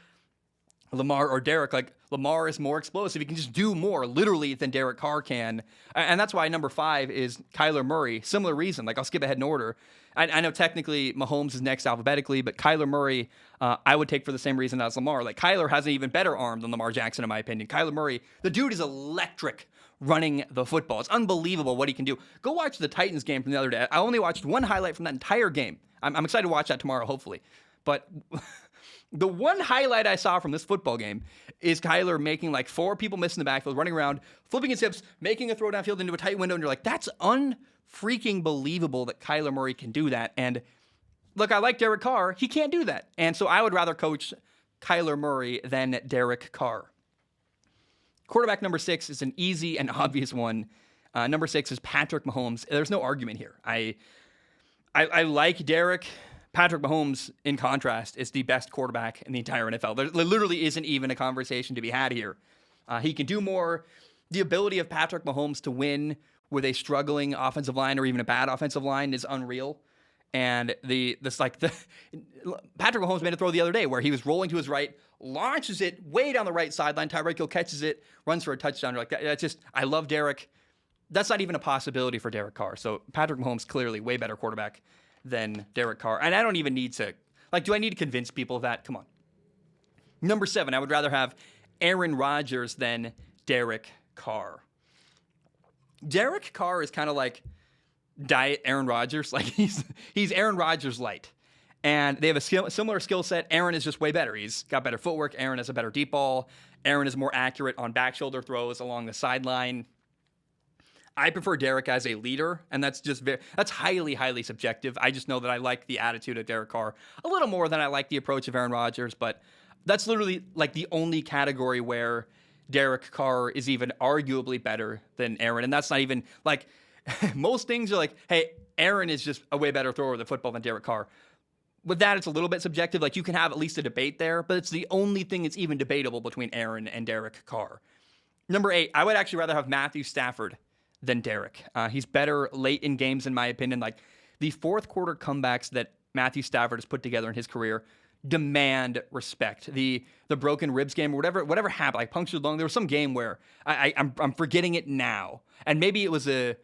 A: Lamar or Derek, like, Lamar is more explosive. He can just do more, literally, than Derek Carr can. And that's why number 5 is Kyler Murray. Similar reason. Like, I'll skip ahead in order. I know technically Mahomes is next alphabetically, but Kyler Murray, I would take for the same reason as Lamar. Like, Kyler has an even better arm than Lamar Jackson, in my opinion. Kyler Murray, the dude is electric running the football. It's unbelievable what he can do. Go watch the Titans game from the other day. I only watched one highlight from that entire game. I'm excited to watch that tomorrow, hopefully. But the one highlight I saw from this football game is Kyler making like 4 people miss in the backfield, running around, flipping his hips, making a throw downfield into a tight window, and you're like, that's unfreaking believable that Kyler Murray can do that. And look, I like Derek Carr. He can't do that. And so I would rather coach Kyler Murray than Derek Carr. Quarterback number 6 is an easy and obvious one. Number 6 is Patrick Mahomes. There's no argument here. I like Derek. Patrick Mahomes, in contrast, is the best quarterback in the entire NFL. There literally isn't even a conversation to be had here. He can do more. The ability of Patrick Mahomes to win with a struggling offensive line or even a bad offensive line is unreal. And Patrick Mahomes made a throw the other day where he was rolling to his right, launches it way down the right sideline. Tyreek Hill catches it, runs for a touchdown. You're like, that's just, I love Derek. That's not even a possibility for Derek Carr. So Patrick Mahomes, clearly way better quarterback than Derek Carr. And I don't even need to, do I need to convince people of that? Come on. Number 7, I would rather have Aaron Rodgers than Derek Carr. Derek Carr is kind of like diet Aaron Rodgers. Like, he's Aaron Rodgers light. And they have a similar skill set. Aaron is just way better. He's got better footwork. Aaron has a better deep ball. Aaron is more accurate on back shoulder throws along the sideline. I prefer Derek as a leader, and that's highly, highly subjective. I just know that I like the attitude of Derek Carr a little more than I like the approach of Aaron Rodgers, but that's literally like the only category where Derek Carr is even arguably better than Aaron, and that's not even like most things are like, hey, Aaron is just a way better thrower of the football than Derek Carr. With that, it's a little bit subjective. Like, you can have at least a debate there, but it's the only thing that's even debatable between Aaron and Derek Carr. Number 8, I would actually rather have Matthew Stafford than Derek. He's better late in games, in my opinion. Like, the fourth quarter comebacks that Matthew Stafford has put together in his career demand respect. The broken ribs game, or whatever happened, like punctured lung. There was some game where I'm forgetting it now, and maybe it was a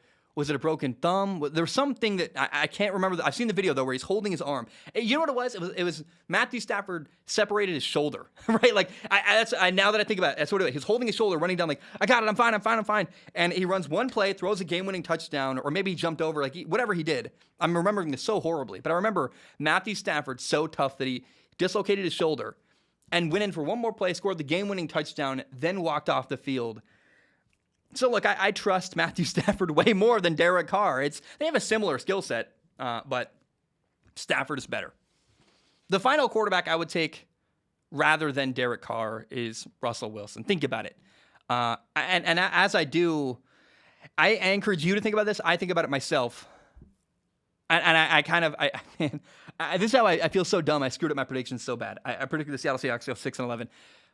A: broken thumb? There was something that I can't remember. I've seen the video though where he's holding his arm. You know what it was? It was Matthew Stafford separated his shoulder, right? Like, now that I think about it, that's what it was. He's holding his shoulder, running down like, I got it, I'm fine. And he runs one play, throws a game-winning touchdown, or maybe he jumped over, like whatever he did. I'm remembering this so horribly, but I remember Matthew Stafford so tough that he dislocated his shoulder and went in for one more play, scored the game-winning touchdown, then walked off the field. So look, I trust Matthew Stafford way more than Derek Carr. They have a similar skill set. but Stafford is better. The final quarterback I would take rather than Derek Carr is Russell Wilson. Think about it. And as I do, I encourage you to think about this. I think about it myself. Man, this is how I feel so dumb. I screwed up my predictions so bad. I predicted the Seattle Seahawks go 6-11.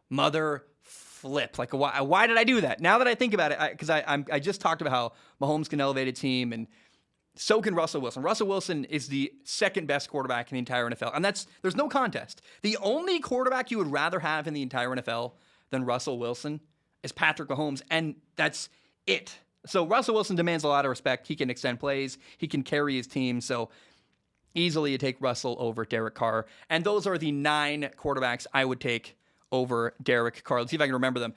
A: Mother flip. Like, why did I do that? Now that I think about it, because I just talked about how Mahomes can elevate a team, and so can Russell Wilson. Russell Wilson is the second best quarterback in the entire NFL, and there's no contest. The only quarterback you would rather have in the entire NFL than Russell Wilson is Patrick Mahomes, and that's it. So Russell Wilson demands a lot of respect. He can extend plays. He can carry his team. So easily you take Russell over Derek Carr. And those are the 9 quarterbacks I would take over Derek Carr. Let's see if I can remember them.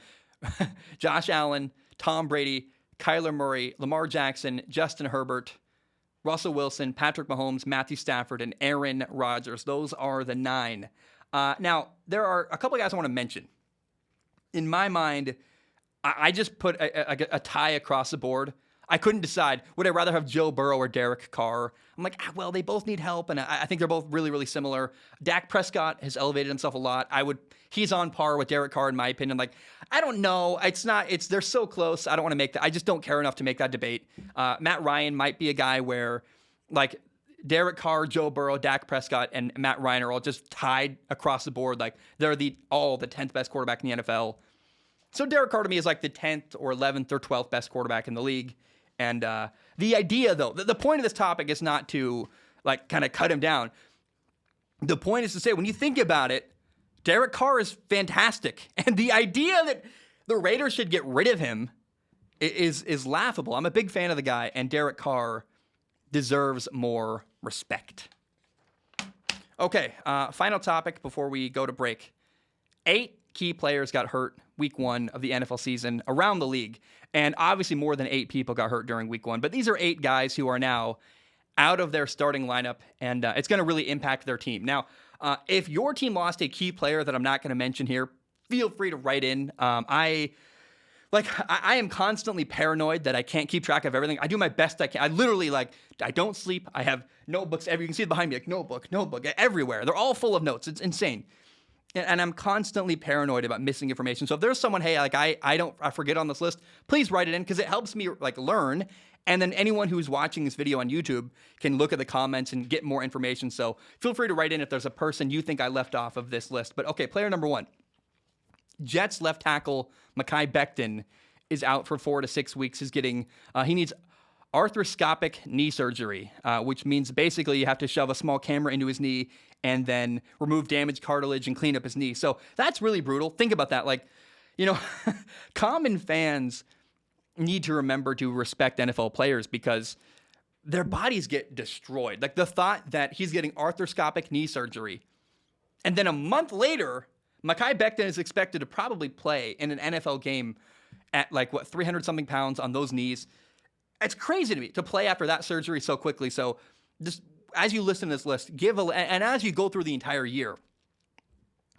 A: Josh Allen, Tom Brady, Kyler Murray, Lamar Jackson, Justin Herbert, Russell Wilson, Patrick Mahomes, Matthew Stafford, and Aaron Rodgers. Those are the 9. Now, there are a couple of guys I want to mention. In my mind, I just put a tie across the board. I couldn't decide. Would I rather have Joe Burrow or Derek Carr? I'm like, well, they both need help, and I think they're both really, really similar. Dak Prescott has elevated himself a lot. He's on par with Derek Carr, in my opinion. Like, I don't know. They're so close. I don't want to make that. I just don't care enough to make that debate. Matt Ryan might be a guy where, like, Derek Carr, Joe Burrow, Dak Prescott, and Matt Ryan are all just tied across the board. Like, they're all the 10th best quarterback in the NFL. So Derek Carr to me is like the 10th or 11th or 12th best quarterback in the league. And the idea, though, the point of this topic is not to, like, kind of cut him down. The point is to say, when you think about it, Derek Carr is fantastic. And the idea that the Raiders should get rid of him is laughable. I'm a big fan of the guy, and Derek Carr deserves more respect. Okay, final topic before we go to break. 8 key players got hurt week 1 of the NFL season around the league. And obviously more than 8 people got hurt during week 1. But these are 8 guys who are now out of their starting lineup, and it's going to really impact their team. Now, if your team lost a key player that I'm not going to mention here, feel free to write in. I am constantly paranoid that I can't keep track of everything. I do my best I can. I literally, I don't sleep. I have notebooks. You can see it behind me, like notebook, everywhere. They're all full of notes. It's insane. And I'm constantly paranoid about missing information. So if there's someone, hey, I forget on this list, please write it in, because it helps me learn. And then anyone who's watching this video on YouTube can look at the comments and get more information. So feel free to write in if there's a person you think I left off of this list. But okay, player number 1. Jets left tackle Mekhi Becton is out for 4 to 6 weeks. He needs arthroscopic knee surgery, which means basically you have to shove a small camera into his knee and then remove damaged cartilage and clean up his knee. So that's really brutal. Think about that. Common fans need to remember to respect NFL players because their bodies get destroyed. Like, the thought that he's getting arthroscopic knee surgery, and then a month later, Mekhi Becton is expected to probably play in an NFL game at 300-something pounds on those knees. It's crazy to me to play after that surgery so quickly. So just as you listen to this list, and as you go through the entire year,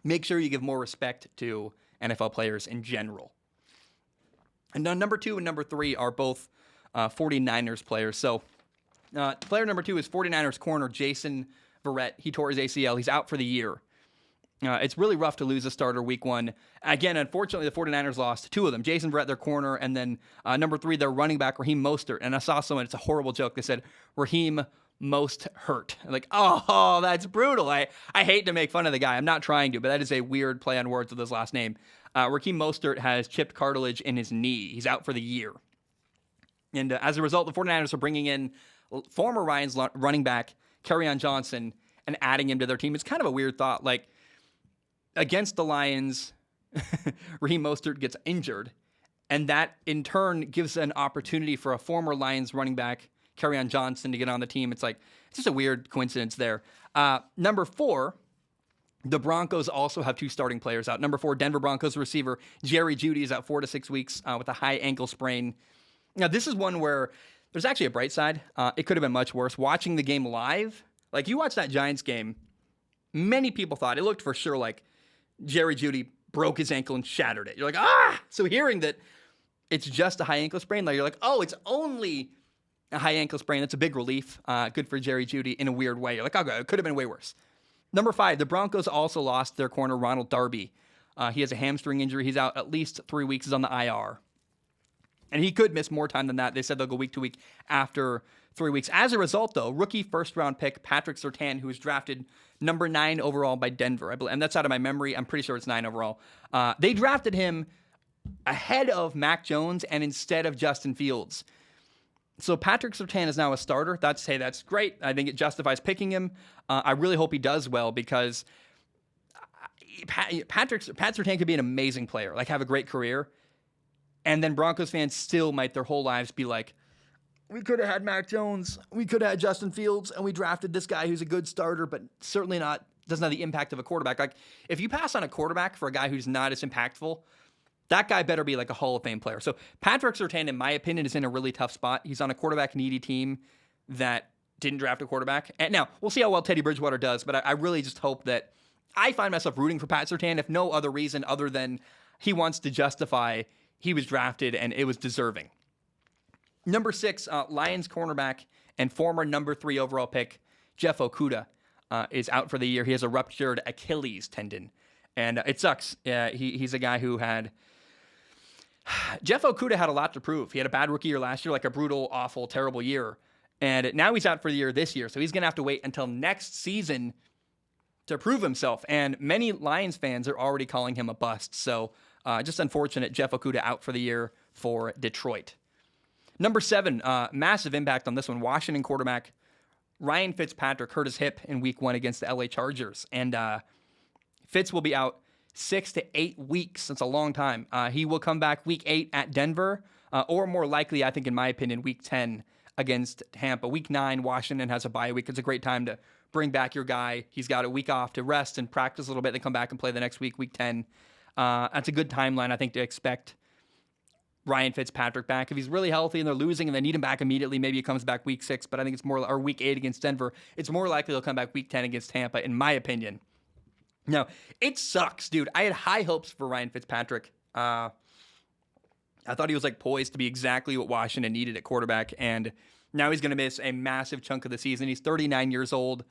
A: make sure you give more respect to NFL players in general. And now number 2 and number 3 are both 49ers players. So player number 2 is 49ers corner Jason Verret. He tore his ACL. He's out for the year. It's really rough to lose a starter week 1. Again, unfortunately, the 49ers lost 2 of them. Jason Verret, their corner, and then number 3, their running back, Raheem Mostert. And I saw someone, it's a horrible joke, they said, Raheem Most Hurt. Oh, that's brutal. I hate to make fun of the guy. I'm not trying to, but that is a weird play on words with his last name. Raheem Mostert has chipped cartilage in his knee. He's out for the year. And as a result, the 49ers are bringing in former Ryan's running back, Kerryon Johnson, and adding him to their team. It's kind of a weird thought. Against the Lions, Raheem Mostert gets injured, and that in turn gives an opportunity for a former Lions running back, Kerryon Johnson, to get on the team. It's just a weird coincidence there. Number 4, the Broncos also have 2 starting players out. Number 4, Denver Broncos receiver Jerry Jeudy is out 4 to 6 weeks with a high ankle sprain. Now, this is one where there's actually a bright side. It could have been much worse. Watching the game live, you watch that Giants game, many people thought it looked for sure like Jerry Jeudy broke his ankle and shattered it. You're like, ah! So hearing that it's just a high ankle sprain, you're like, oh, it's only a high ankle sprain. That's a big relief. Good for Jerry Jeudy in a weird way. You're like, okay, it could have been way worse. Number 5, the Broncos also lost their corner, Ronald Darby. He has a hamstring injury. He's out at least 3 weeks. He's on the IR. And he could miss more time than that. They said they'll go week to week after 3 weeks. As a result, though, rookie first-round pick Patrick Surtain, who was drafted number 9 overall by Denver, I believe, and that's out of my memory. I'm pretty sure it's 9 overall. They drafted him ahead of Mac Jones and instead of Justin Fields. So Patrick Surtain is now a starter. That's great. I think it justifies picking him. I really hope he does well because Pat Surtain could be an amazing player, like have a great career. And then Broncos fans still might their whole lives be like, we could have had Mac Jones, we could have had Justin Fields, and we drafted this guy who's a good starter, but certainly doesn't have the impact of a quarterback. Like, if you pass on a quarterback for a guy who's not as impactful, that guy better be like a Hall of Fame player. So Patrick Surtain, in my opinion, is in a really tough spot. He's on a quarterback-needy team that didn't draft a quarterback. And now, we'll see how well Teddy Bridgewater does, but I really just hope that I find myself rooting for Pat Surtain, if no other reason other than he wants to justify he was drafted and it was deserving. Number 6, Lions cornerback and former number 3 overall pick, Jeff Okudah, is out for the year. He has a ruptured Achilles tendon, and it sucks. He's a guy who had... Jeff Okudah had a lot to prove. He had a bad rookie year last year, like a brutal, awful, terrible year, and now he's out for the year this year, so he's going to have to wait until next season to prove himself, and many Lions fans are already calling him a bust, so just unfortunate. Jeff Okudah out for the year for Detroit. Number 7, massive impact on this one. Washington quarterback Ryan Fitzpatrick hurt his hip in week 1 against the LA Chargers. And Fitz will be out 6 to 8 weeks. That's a long time. He will come back week 8 at Denver, or more likely, I think, in my opinion, week 10 against Tampa. Week 9, Washington has a bye week. It's a great time to bring back your guy. He's got a week off to rest and practice a little bit, then come back and play the next week, week 10. That's a good timeline, I think, to expect Ryan Fitzpatrick back. If he's really healthy and they're losing and they need him back immediately, maybe he comes back week 6, but I think it's more, or week 8 against Denver. It's more likely he'll come back week 10 against Tampa, in my opinion. Now, it sucks, dude. I had high hopes for Ryan Fitzpatrick. I thought he was like poised to be exactly what Washington needed at quarterback, and now he's going to miss a massive chunk of the season. He's 39 years old.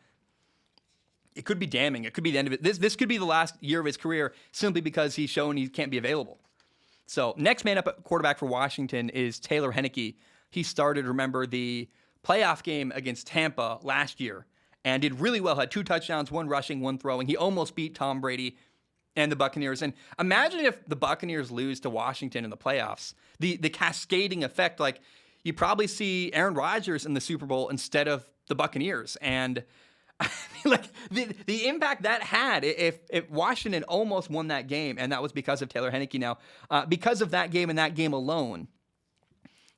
A: It could be damning. It could be the end of it. This could be the last year of his career simply because he's shown he can't be available. So next man up at quarterback for Washington is Taylor Henneke. He started, remember, the playoff game against Tampa last year and did really well. Had 2 touchdowns, 1 rushing, 1 throwing. He almost beat Tom Brady and the Buccaneers. And imagine if the Buccaneers lose to Washington in the playoffs. The cascading effect, like you probably see Aaron Rodgers in the Super Bowl instead of the Buccaneers. And like the impact that had if Washington almost won that game, and that was because of Taylor Henneke. Now, because of that game and that game alone,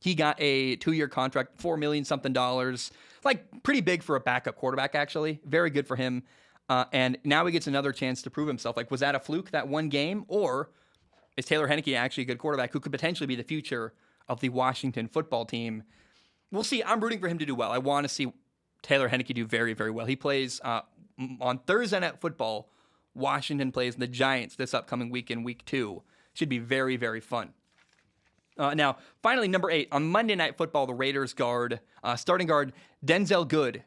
A: he got a 2-year contract, $4 million something dollars, like pretty big for a backup quarterback, actually. Very good for him. And now he gets another chance to prove himself. Like, was that a fluke, that one game, or is Taylor Henneke actually a good quarterback who could potentially be the future of the Washington football team? We'll see. I'm rooting for him to do well. I want to see Taylor Henneke do very, very well. He plays on Thursday Night Football. Washington plays the Giants this upcoming week in week 2. Should be very, very fun. Now, finally, number 8. On Monday Night Football, the Raiders starting guard Denzel Good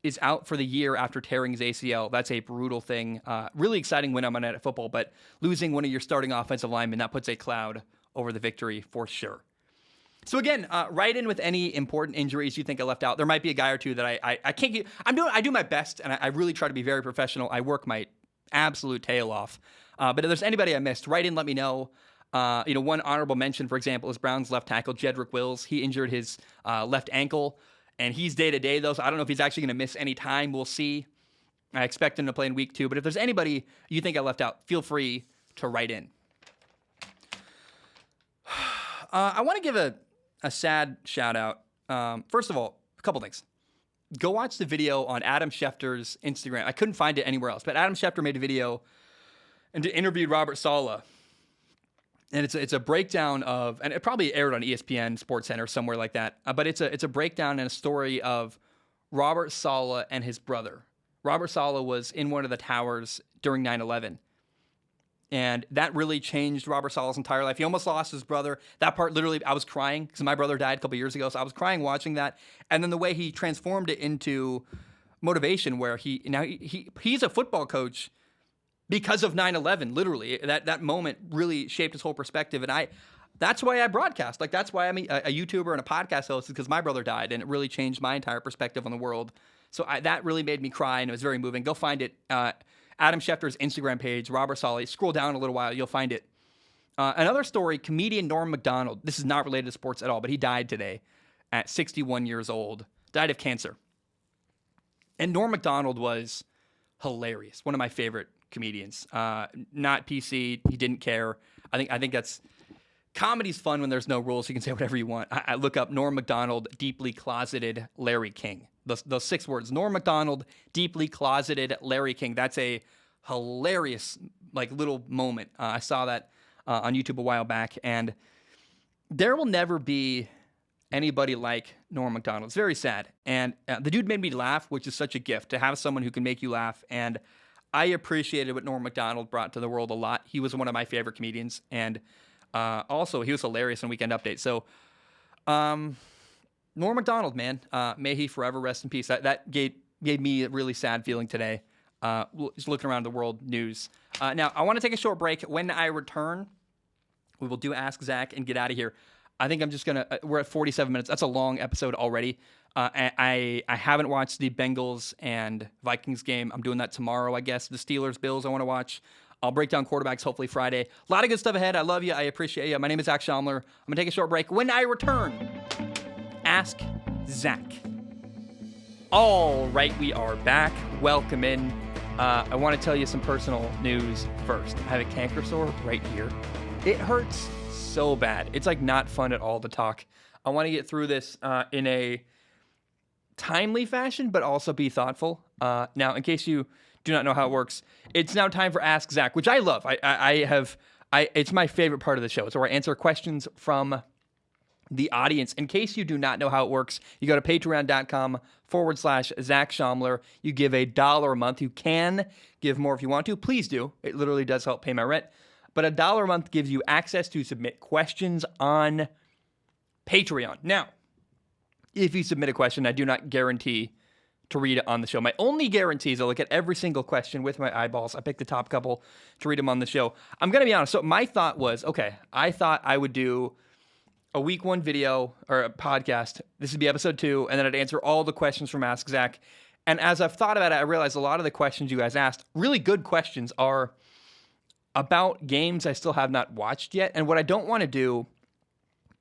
A: is out for the year after tearing his ACL. That's a brutal thing. Really exciting win on Monday Night Football, but losing one of your starting offensive linemen, that puts a cloud over the victory for sure. So again, write in with any important injuries you think I left out. There might be a guy or two that I can't get. I do my best, and I really try to be very professional. I work my absolute tail off. But if there's anybody I missed, write in, let me know. One honorable mention, for example, is Browns left tackle Jedrick Wills. He injured his left ankle, and he's day-to-day, though, so I don't know if he's actually going to miss any time. We'll see. I expect him to play in week 2. But if there's anybody you think I left out, feel free to write in. I want to give a sad shout out. First of all, a couple things. Go watch the video on Adam Schefter's Instagram. I couldn't find it anywhere else, but Adam Schefter made a video and interviewed Robert Saleh. And it's a breakdown of, and it probably aired on ESPN, SportsCenter, somewhere like that. But it's a breakdown and a story of Robert Saleh and his brother. Robert Saleh was in one of the towers during 9/11. And that really changed Robert Saleh's entire life. He almost lost his brother. That part, literally, I was crying because my brother died a couple years ago. So I was crying watching that. And then the way he transformed it into motivation, where he's a football coach because of 9/11. Literally, that moment really shaped his whole perspective. And that's why I broadcast. Like, that's why I'm a YouTuber and a podcast host, is because my brother died, and it really changed my entire perspective on the world. So that really made me cry, and it was very moving. Go find it. Adam Schefter's Instagram page, Robert Saleh. Scroll down a little while, you'll find it. Another story, comedian Norm Mcdonald. This is not related to sports at all, but he died today at 61 years old. Died of cancer. And Norm Mcdonald was hilarious. One of my favorite comedians. Not PC. He didn't care. I think that's... Comedy's fun when there's no rules. You can say whatever you want. I look up Norm Mcdonald, deeply closeted Larry King. Those 6 words. Norm Mcdonald, deeply closeted Larry King. That's a hilarious little moment. I saw that on YouTube a while back, and there will never be anybody like Norm Mcdonald. It's very sad. And the dude made me laugh, which is such a gift, to have someone who can make you laugh. And I appreciated what Norm Mcdonald brought to the world a lot. He was one of my favorite comedians, and also he was hilarious on Weekend Update. So Norm Mcdonald, man, may he forever rest in peace. That gave me a really sad feeling today, just looking around the world news. Now, I want to take a short break. When I return, we will do Ask Zach and get out of here. I think I'm just going to... we're at 47 minutes. That's a long episode already. I haven't watched the Bengals and Vikings game. I'm doing that tomorrow, I guess. The Steelers-Bills I want to watch. I'll break down quarterbacks hopefully Friday. A lot of good stuff ahead. I love you. I appreciate you. My name is Zach Schaumler. I'm going to take a short break. When I return, Ask Zach. All right, we are back. Welcome in. I want to tell you some personal news first. I have a canker sore right here. It hurts so bad. It's not fun at all to talk. I want to get through this in a timely fashion, but also be thoughtful. Now, in case you do not know how it works, it's now time for Ask Zach, which I love. It's my favorite part of the show. It's where I answer questions from the audience. In case you do not know how it works, you go to patreon.com/Zach Schaumler. You give $1 a month. You can give more if you want to. Please do. It literally does help pay my rent. But $1 a month gives you access to submit questions on Patreon. Now, if you submit a question, I do not guarantee to read it on the show. My only guarantee is I'll look at every single question with my eyeballs. I picked the top couple to read them on the show. I'm going to be honest. So my thought was, I thought I would do a week 1 video or a podcast. This would be episode 2, and then I'd answer all the questions from Ask Zach. And as I've thought about it, I realized a lot of the questions you guys asked, really good questions, are about games I still have not watched yet. And what I don't want to do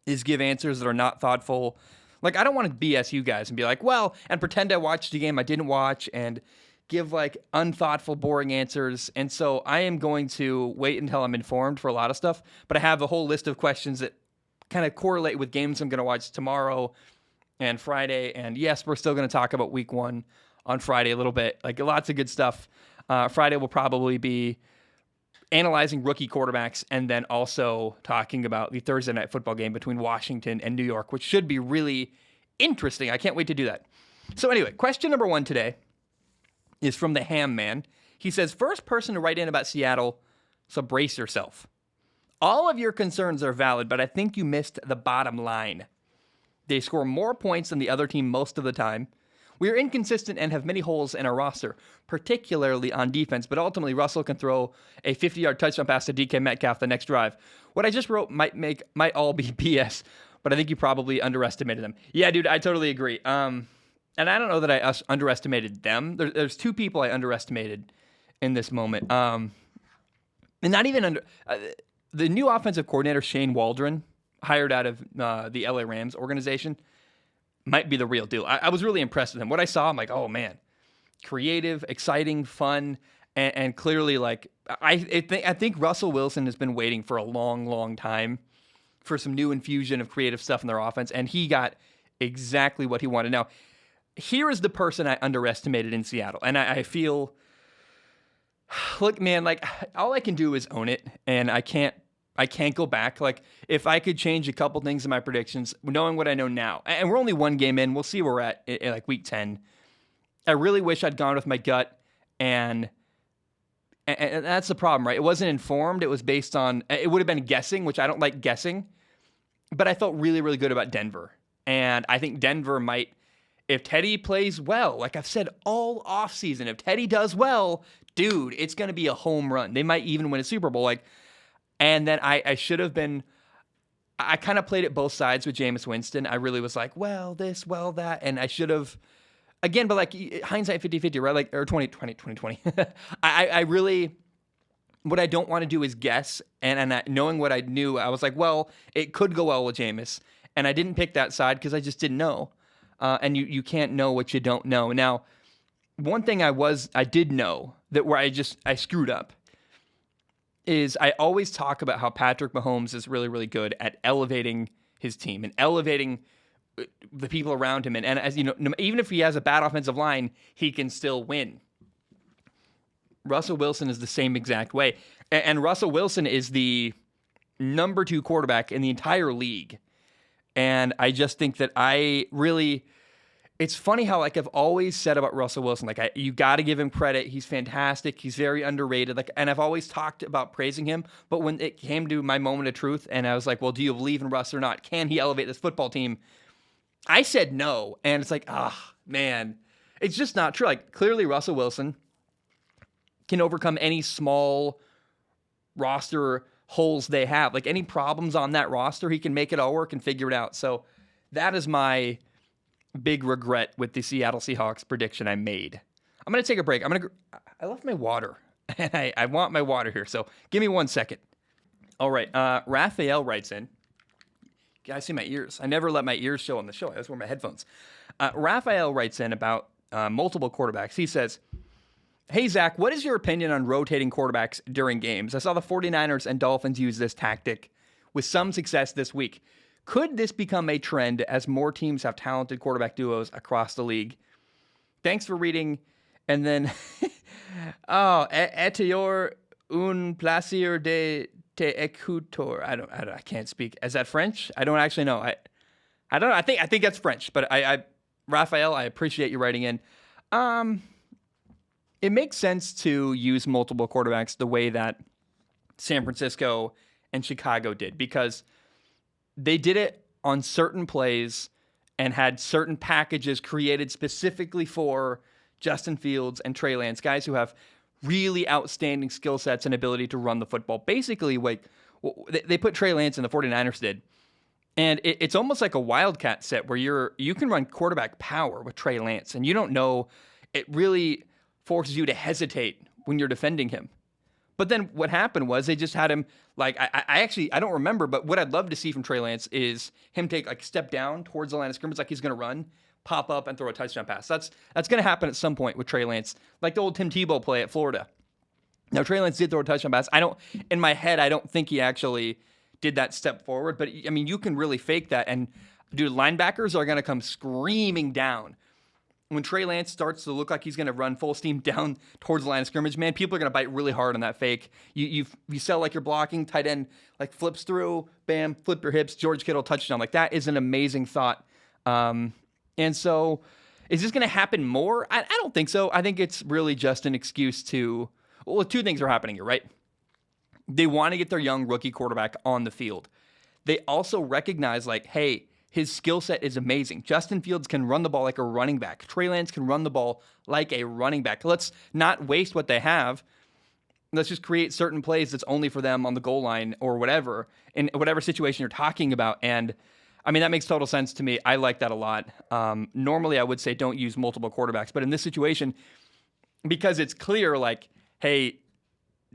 A: is give answers that are not thoughtful. I don't want to BS you guys and be like, well, and pretend I watched a game I didn't watch and give unthoughtful, boring answers. And so I am going to wait until I'm informed for a lot of stuff. But I have a whole list of questions that kind of correlate with games I'm going to watch tomorrow and Friday. And yes, we're still going to talk about week 1 on Friday a little bit. Lots of good stuff. Friday will probably be analyzing rookie quarterbacks, and then also talking about the Thursday night football game between Washington and New York, which should be really interesting. I can't wait to do that. So anyway, question number 1 today is from the Ham Man. He says, first person to write in about Seattle, so brace yourself. All of your concerns are valid, but I think you missed the bottom line. They score more points than the other team most of the time. We are inconsistent and have many holes in our roster, particularly on defense, but ultimately Russell can throw a 50-yard touchdown pass to DK Metcalf the next drive. What I just wrote might all be BS, but I think you probably underestimated them. Yeah, dude, I totally agree. And I don't know that I underestimated them. There's 2 people I underestimated in this moment. And not even the new offensive coordinator, Shane Waldron, hired out of the LA Rams organization, might be the real deal. I was really impressed with him. What I saw, I'm like, oh man, creative, exciting, fun, and clearly I think Russell Wilson has been waiting for a long, long time for some new infusion of creative stuff in their offense, and he got exactly what he wanted. Now, here is the person I underestimated in Seattle, and I feel, look, man, all I can do is own it, and I can't go back. If I could change a couple things in my predictions, knowing what I know now, and we're only 1 game in, we'll see where we're at in week 10. I really wish I'd gone with my gut and And that's the problem, right? It wasn't informed. It was based on, it would have been guessing, which I don't like guessing. But I felt really, really good about Denver. And I think Denver might, if Teddy plays well, like I've said all offseason, if Teddy does well, dude, it's going to be a home run. They might even win a Super Bowl. And then I should have been, I kind of played it both sides with Jameis Winston. I really was like, well, this, well, that. And I should have, again, but like hindsight 50-50, right? Like, or 2020. I really, what I don't want to do is guess. And knowing what I knew, I was like, well, it could go well with Jameis. And I didn't pick that side because I just didn't know. And you can't know what you don't know. Now, one thing I did know that where I screwed up is I always talk about how Patrick Mahomes is really, really good at elevating his team and elevating the people around him. And as you know, even if he has a bad offensive line, he can still win. Russell Wilson is the same exact way. And Russell Wilson is the number 2 quarterback in the entire league. And I just think that it's funny how like I've always said about Russell Wilson, like you got to give him credit. He's fantastic. He's very underrated. Like, and I've always talked about praising him. But when it came to my moment of truth and I was like, well, do you believe in Russ or not? Can he elevate this football team? I said no. And it's like, man, it's just not true. Like clearly Russell Wilson can overcome any small roster holes they have. Like any problems on that roster, he can make it all work and figure it out. So that is my big regret with the Seattle Seahawks prediction I made. I'm going to take a break. I left my water. And I want my water here. So give me 1 second. All right. Raphael writes in. You guys see my ears. I never let my ears show on the show. I just wear my headphones. Raphael writes in about multiple quarterbacks. He says, hey, Zach, what is your opinion on rotating quarterbacks during games? I saw the 49ers and Dolphins use this tactic with some success this week. Could this become a trend as more teams have talented quarterback duos across the league? Thanks for reading. And then, Etior un plaisir de te écouter. I can't speak. Is that French? I don't actually know. I don't know. I think that's French. But Raphael, I appreciate you writing in. It makes sense to use multiple quarterbacks the way that San Francisco and Chicago did because they did it on certain plays and had certain packages created specifically for Justin Fields and Trey Lance, guys who have really outstanding skill sets and ability to run the football. Basically, like they put Trey Lance in, the 49ers did. And it's almost like a wildcat set where you can run quarterback power with Trey Lance, and you don't know. It really forces you to hesitate when you're defending him. But then what happened was they just had him, like, I don't remember, but what I'd love to see from Trey Lance is him take, like, step down towards the line of scrimmage like he's going to run, pop up, and throw a touchdown pass. That's going to happen at some point with Trey Lance, like the old Tim Tebow play at Florida. Now, Trey Lance did throw a touchdown pass. In my head, I don't think he actually did that step forward, but, I mean, you can really fake that, and, dude, linebackers are going to come screaming down. When Trey Lance starts to look like he's going to run full steam down towards the line of scrimmage, man, people are going to bite really hard on that fake. You sell like you're blocking, tight end like flips through, bam, flip your hips, George Kittle touchdown. Like that is an amazing thought. And so is this going to happen more? I don't think so. I think it's really just an excuse to, well, 2 things are happening here, right? They want to get their young rookie quarterback on the field. They also recognize like, hey, his skill set is amazing. Justin Fields can run the ball like a running back. Trey Lance can run the ball like a running back. Let's not waste what they have. Let's just create certain plays that's only for them on the goal line or whatever, in whatever situation you're talking about. And, I mean, that makes total sense to me. I like that a lot. Normally, I would say don't use multiple quarterbacks. But in this situation, because it's clear, like, hey,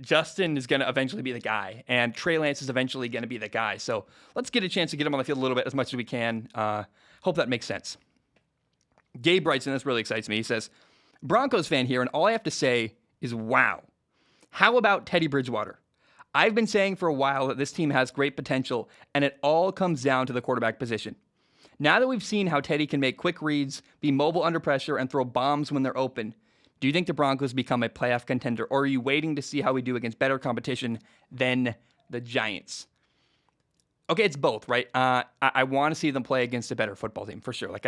A: Justin is going to eventually be the guy, and Trey Lance is eventually going to be the guy. So let's get a chance to get him on the field a little bit as much as we can. Hope that makes sense. Gabe writes, and this really excites me. He says, Broncos fan here, and all I have to say is, wow. How about Teddy Bridgewater? I've been saying for a while that this team has great potential, and it all comes down to the quarterback position. Now that we've seen how Teddy can make quick reads, be mobile under pressure, and throw bombs when they're open, do you think the Broncos become a playoff contender, or are you waiting to see how we do against better competition than the Giants? Okay, it's both, right? I want to see them play against a better football team, for sure. Like,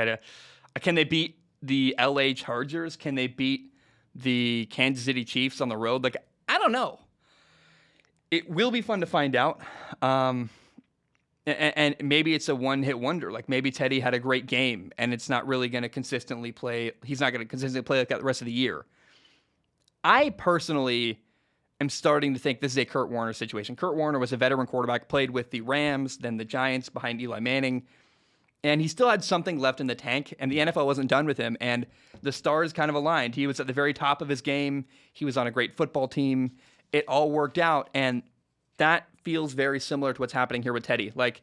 A: can they beat the LA Chargers? Can they beat the Kansas City Chiefs on the road? Like, I don't don't know. It will be fun to find out. And maybe it's a one-hit wonder. Like maybe Teddy had a great game, and it's not really going to consistently play. He's not going to consistently play like that the rest of the year. I personally am starting to think this is a Kurt Warner situation. Kurt Warner was a veteran quarterback, played with the Rams, then the Giants behind Eli Manning, and he still had something left in the tank, and the NFL wasn't done with him, and the stars kind of aligned. He was at the very top of his game. He was on a great football team. It all worked out, and that feels very similar to what's happening here with Teddy. Like,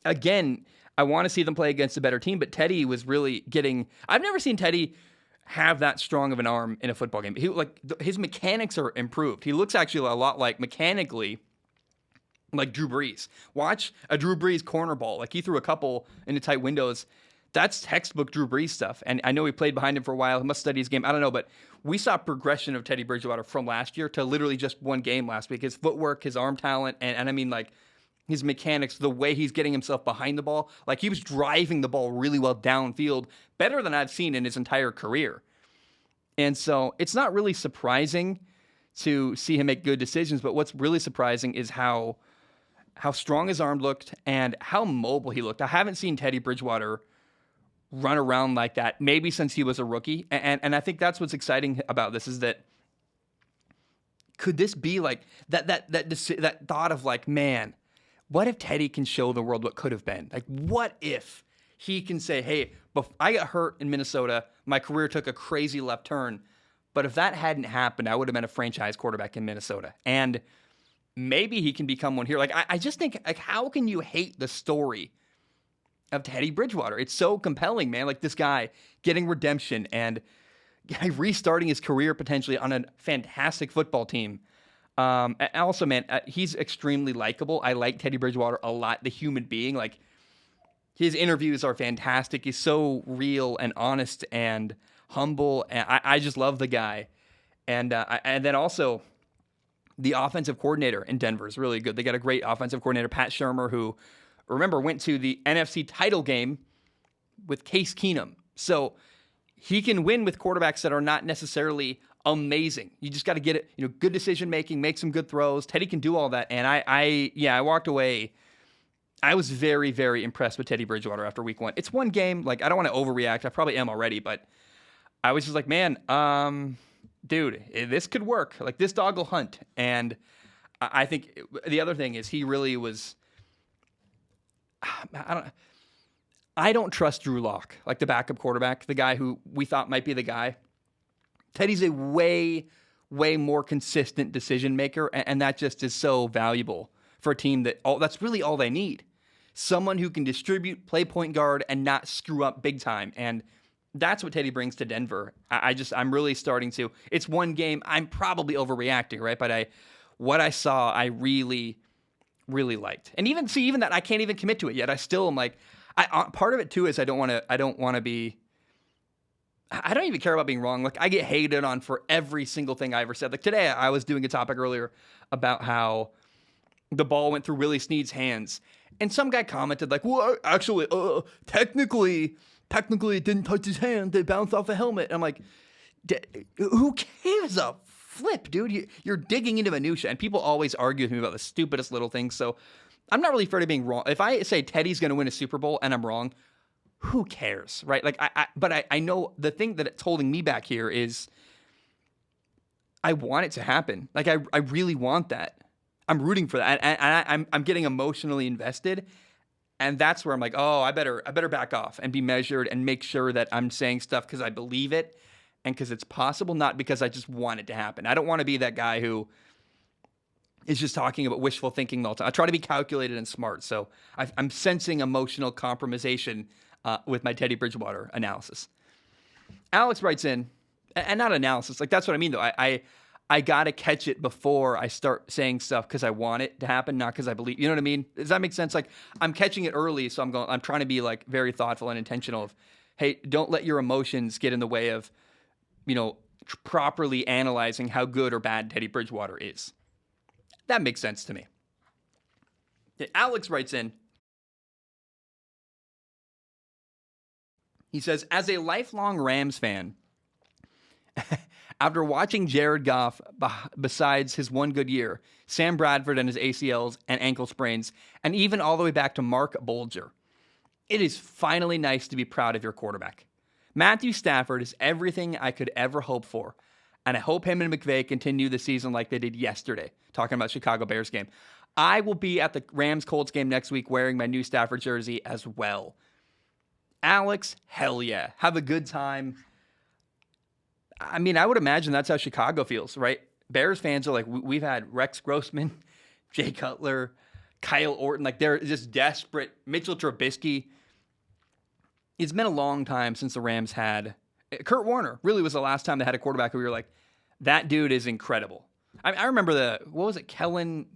A: again, I want to see them play against a better team, but Teddy was really getting... I've never seen Teddy have that strong of an arm in a football game. His mechanics are improved. He looks actually a lot like, mechanically, like Drew Brees. Watch a Drew Brees corner ball. Like, he threw a couple into tight windows. That's textbook Drew Brees stuff. And I know he played behind him for a while. He must study his game. I don't know, but we saw progression of Teddy Bridgewater from last year to literally just one game last week. His footwork, his arm talent, and I mean, like, his mechanics, the way he's getting himself behind the ball. Like, he was driving the ball really well downfield, better than I've seen in his entire career. And so it's not really surprising to see him make good decisions, but what's really surprising is how strong his arm looked and how mobile he looked. I haven't seen Teddy Bridgewater run around like that, maybe since he was a rookie. And I think that's what's exciting about this is that could this be like that thought of like, man, what if Teddy can show the world what could have been? Like, what if he can say, hey, I got hurt in Minnesota, my career took a crazy left turn, but if that hadn't happened, I would have been a franchise quarterback in Minnesota. And maybe he can become one here. Like, I just think, like, how can you hate the story of Teddy Bridgewater? It's so compelling, man. Like, this guy getting redemption and restarting his career potentially on a fantastic football team. Also, man, he's extremely likable. I like Teddy Bridgewater a lot, the human being. Like, his interviews are fantastic. He's so real and honest and humble, and I just love the guy. And then also, the offensive coordinator in Denver is really good. They got a great offensive coordinator, Pat Shurmur, who, remember, went to the NFC title game with Case Keenum. So he can win with quarterbacks that are not necessarily amazing. You just got to get it, good decision making, make some good throws. Teddy can do all that. And I walked away. I was very, very impressed with Teddy Bridgewater after week 1. It's one game. Like, I don't want to overreact. I probably am already, but I was just like, man, dude, this could work. Like, this dog will hunt. And I think the other thing is he really was, I don't trust Drew Lock, like the backup quarterback, the guy who we thought might be the guy. Teddy's a way, way more consistent decision maker, and that just is so valuable for a team that's really all they need. Someone who can distribute, play point guard, and not screw up big time. And that's what Teddy brings to Denver. I'm really starting to. It's one game. I'm probably overreacting, right? But what I saw, I really, really liked. And even that, I can't even commit to it yet. I still am like, part of it too is I don't want to be. I don't even care about being wrong. Like, I get hated on for every single thing I ever said. Like, today I was doing a topic earlier about how the ball went through Willie Snead's hands, and some guy commented like, well, actually, technically it didn't touch his hand. It bounced off a helmet. And I'm like, who cares a flip, dude? You're digging into minutia, and people always argue with me about the stupidest little things. So I'm not really afraid of being wrong. If I say Teddy's going to win a Super Bowl and I'm wrong, who cares, right? Like, but I know the thing that's holding me back here is I want it to happen. Like, I really want that. I'm rooting for that, and I'm getting emotionally invested, and that's where I'm like, oh, I better back off and be measured and make sure that I'm saying stuff because I believe it and because it's possible, not because I just want it to happen. I don't want to be that guy who is just talking about wishful thinking all the time. I try to be calculated and smart, so I'm sensing emotional compromisation with my Teddy Bridgewater analysis. Alex writes in, and not analysis, like, that's what I mean, though. I got to catch it before I start saying stuff because I want it to happen, not because I believe. You know what I mean? Does that make sense? Like, I'm catching it early, so I'm trying to be, like, very thoughtful and intentional of, hey, don't let your emotions get in the way of, properly analyzing how good or bad Teddy Bridgewater is. That makes sense to me. Alex writes in, he says, as a lifelong Rams fan, After watching Jared Goff, besides his one good year, Sam Bradford and his ACLs and ankle sprains, and even all the way back to Mark Bolger, it is finally nice to be proud of your quarterback. Matthew Stafford is everything I could ever hope for, and I hope him and McVay continue the season like they did yesterday, talking about Chicago Bears game. I will be at the Rams-Colts game next week wearing my new Stafford jersey as well. Alex, hell yeah. Have a good time. I mean, I would imagine that's how Chicago feels, right? Bears fans are like, we've had Rex Grossman, Jay Cutler, Kyle Orton. Like, they're just desperate. Mitchell Trubisky. It's been a long time since the Rams had... Kurt Warner really was the last time they had a quarterback who we were like, that dude is incredible. I remember what was it, Kellen...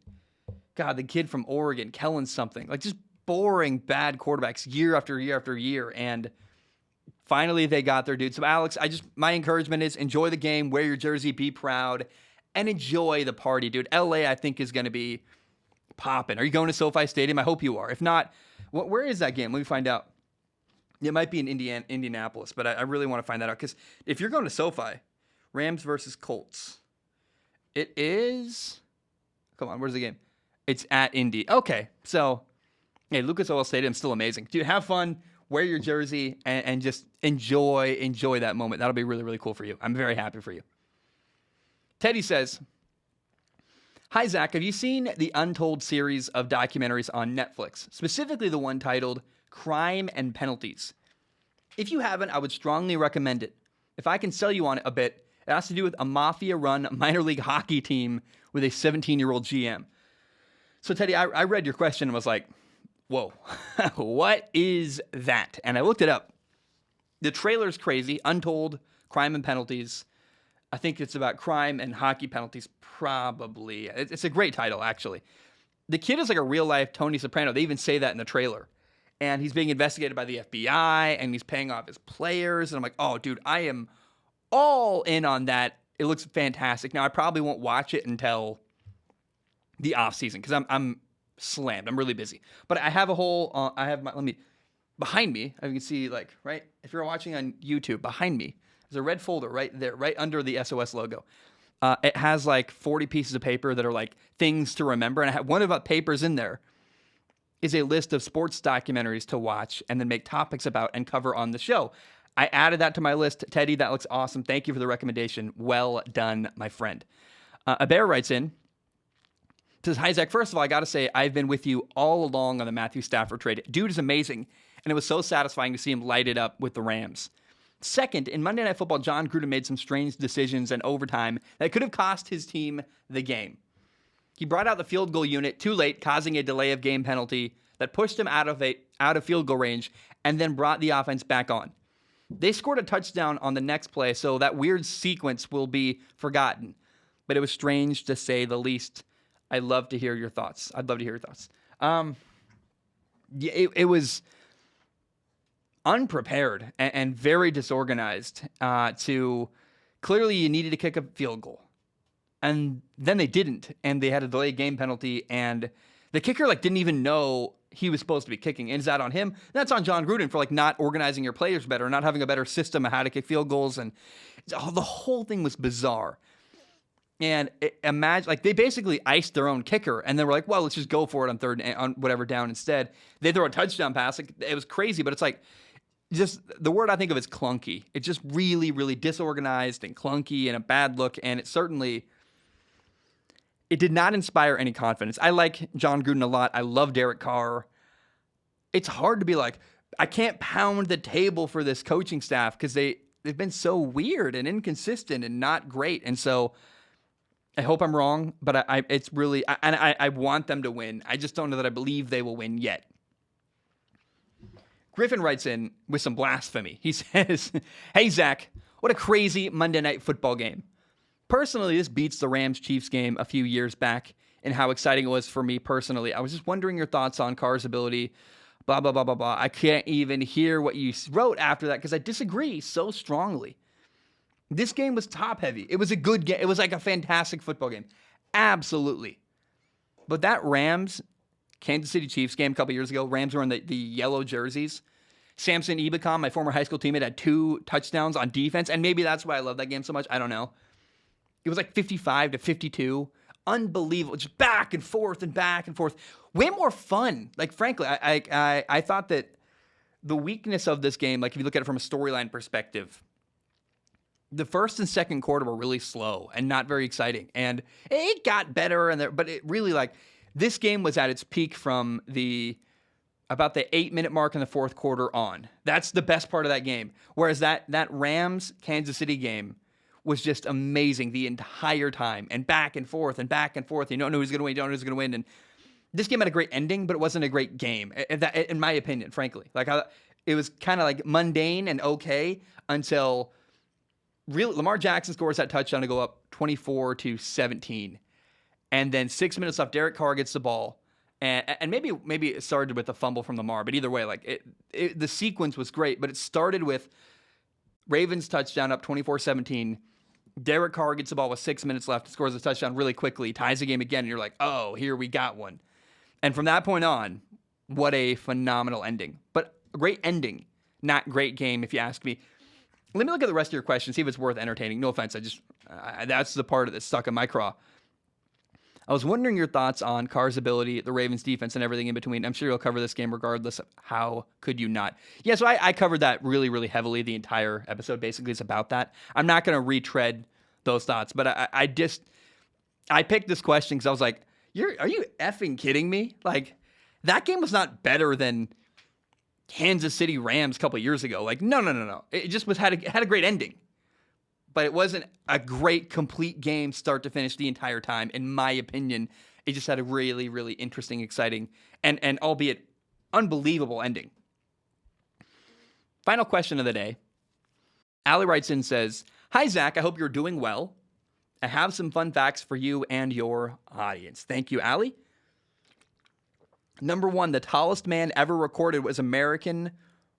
A: God, the kid from Oregon, Kellen something. Like, just boring, bad quarterbacks year after year after year. And finally, they got their dude. So, Alex, my encouragement is enjoy the game, wear your jersey, be proud, and enjoy the party, dude. LA, I think, is going to be popping. Are you going to SoFi Stadium? I hope you are. If not, where is that game? Let me find out. It might be in Indianapolis, but I really want to find that out. Because if you're going to SoFi, Rams versus Colts, it is... Come on, where's the game? It's at Indy. Okay, so, hey, Lucas Oil Stadium's still amazing. Dude, have fun, wear your jersey, and just enjoy that moment. That'll be really, really cool for you. I'm very happy for you. Teddy says, hi, Zach. Have you seen the Untold series of documentaries on Netflix, specifically the one titled Crime and Penalties? If you haven't, I would strongly recommend it. If I can sell you on it a bit, it has to do with a mafia-run minor league hockey team with a 17-year-old GM. So, Teddy, I read your question and was like, whoa, what is that? And I looked it up. The trailer's crazy. Untold, Crime and Penalties. I think it's about crime and hockey penalties, probably. It's a great title, actually. The kid is like a real-life Tony Soprano. They even say that in the trailer. And he's being investigated by the FBI, and he's paying off his players. And I'm like, oh, dude, I am all in on that. It looks fantastic. Now, I probably won't watch it until the off season because I'm slammed. I'm really busy. But I have a whole. Behind me. You can see right. If you're watching on YouTube, behind me there's a red folder right there, right under the SOS logo. It has 40 pieces of paper that are things to remember, and I have one of the papers in there is a list of sports documentaries to watch and then make topics about and cover on the show. I added that to my list. Teddy, that looks awesome. Thank you for the recommendation. Well done, my friend. A bear writes in. Says, hi, Zach. First of all, I got to say, I've been with you all along on the Matthew Stafford trade. Dude is amazing, and it was so satisfying to see him light it up with the Rams. Second, in Monday Night Football, John Gruden made some strange decisions in overtime that could have cost his team the game. He brought out the field goal unit too late, causing a delay of game penalty that pushed him out of field goal range and then brought the offense back on. They scored a touchdown on the next play, so that weird sequence will be forgotten. But it was strange to say the least. I'd love to hear your thoughts. It was unprepared and very disorganized. Clearly, you needed to kick a field goal, and then they didn't, and they had a delayed game penalty. And the kicker didn't even know he was supposed to be kicking. And is that on him? That's on John Gruden for not organizing your players better, not having a better system of how to kick field goals, and the whole thing was bizarre. And imagine, they basically iced their own kicker, and they were like, well, let's just go for it on third and on whatever down instead. They throw a touchdown pass. It was crazy, but it's just the word I think of is clunky. It's just really, really disorganized and clunky and a bad look, and it did not inspire any confidence. I like John Gruden a lot. I love Derek Carr. It's hard to be I can't pound the table for this coaching staff because they've been so weird and inconsistent and not great, and so I hope I'm wrong, but I want them to win. I just don't know that I believe they will win yet. Griffin writes in with some blasphemy. He says, hey, Zach, what a crazy Monday Night Football game. Personally, this beats the Rams-Chiefs game a few years back and how exciting it was for me personally. I was just wondering your thoughts on Carr's ability, blah, blah, blah, blah, blah. I can't even hear what you wrote after that because I disagree so strongly. This game was top-heavy. It was a good game. It was a fantastic football game. Absolutely. But that Rams-Kansas City Chiefs game a couple years ago, Rams were in the yellow jerseys. Samson Ebicom, my former high school teammate, had 2 touchdowns on defense, and maybe that's why I love that game so much. I don't know. It was like 55-52. Unbelievable. Just back and forth and back and forth. Way more fun. Like, frankly, I thought that the weakness of this game, like if you look at it from a storyline perspective, the first and second quarter were really slow and not very exciting. And it got better, but it really, like, this game was at its peak from about the 8-minute mark in the fourth quarter on. That's the best part of that game. Whereas that Rams-Kansas City game was just amazing the entire time, and back and forth and back and forth. You don't know who's going to win, you don't know who's going to win. And this game had a great ending, but it wasn't a great game, in my opinion, frankly. Like, it was kind of like mundane and okay until really Lamar Jackson scores that touchdown to go up 24-17. And then 6 minutes left, Derek Carr gets the ball. And maybe it started with a fumble from Lamar, but either way, like the sequence was great. But it started with Ravens touchdown up 24-17. Derek Carr gets the ball with 6 minutes left, scores a touchdown really quickly, ties the game again, and you're like, oh, here we got one. And from that point on, what a phenomenal ending. But a great ending, not great game, if you ask me. Let me look at the rest of your questions, see if it's worth entertaining. No offense, that's the part that's stuck in my craw. I was wondering your thoughts on Carr's ability, the Ravens defense, and everything in between. I'm sure you'll cover this game regardless. How could you not? Yeah, so I covered that really, really heavily. The entire episode basically is about that. I'm not going to retread those thoughts, but I picked this question because I was like, are you effing kidding me? Like, that game was not better than Kansas City Rams a couple of years ago. Like, no. It just had a great ending. But it wasn't a great, complete game start to finish the entire time. In my opinion, it just had a really, really interesting, exciting, and albeit unbelievable ending. Final question of the day. Allie writes in and says, "Hi, Zach. I hope you're doing well. I have some fun facts for you and your audience." Thank you, Allie. Number one, the tallest man ever recorded was American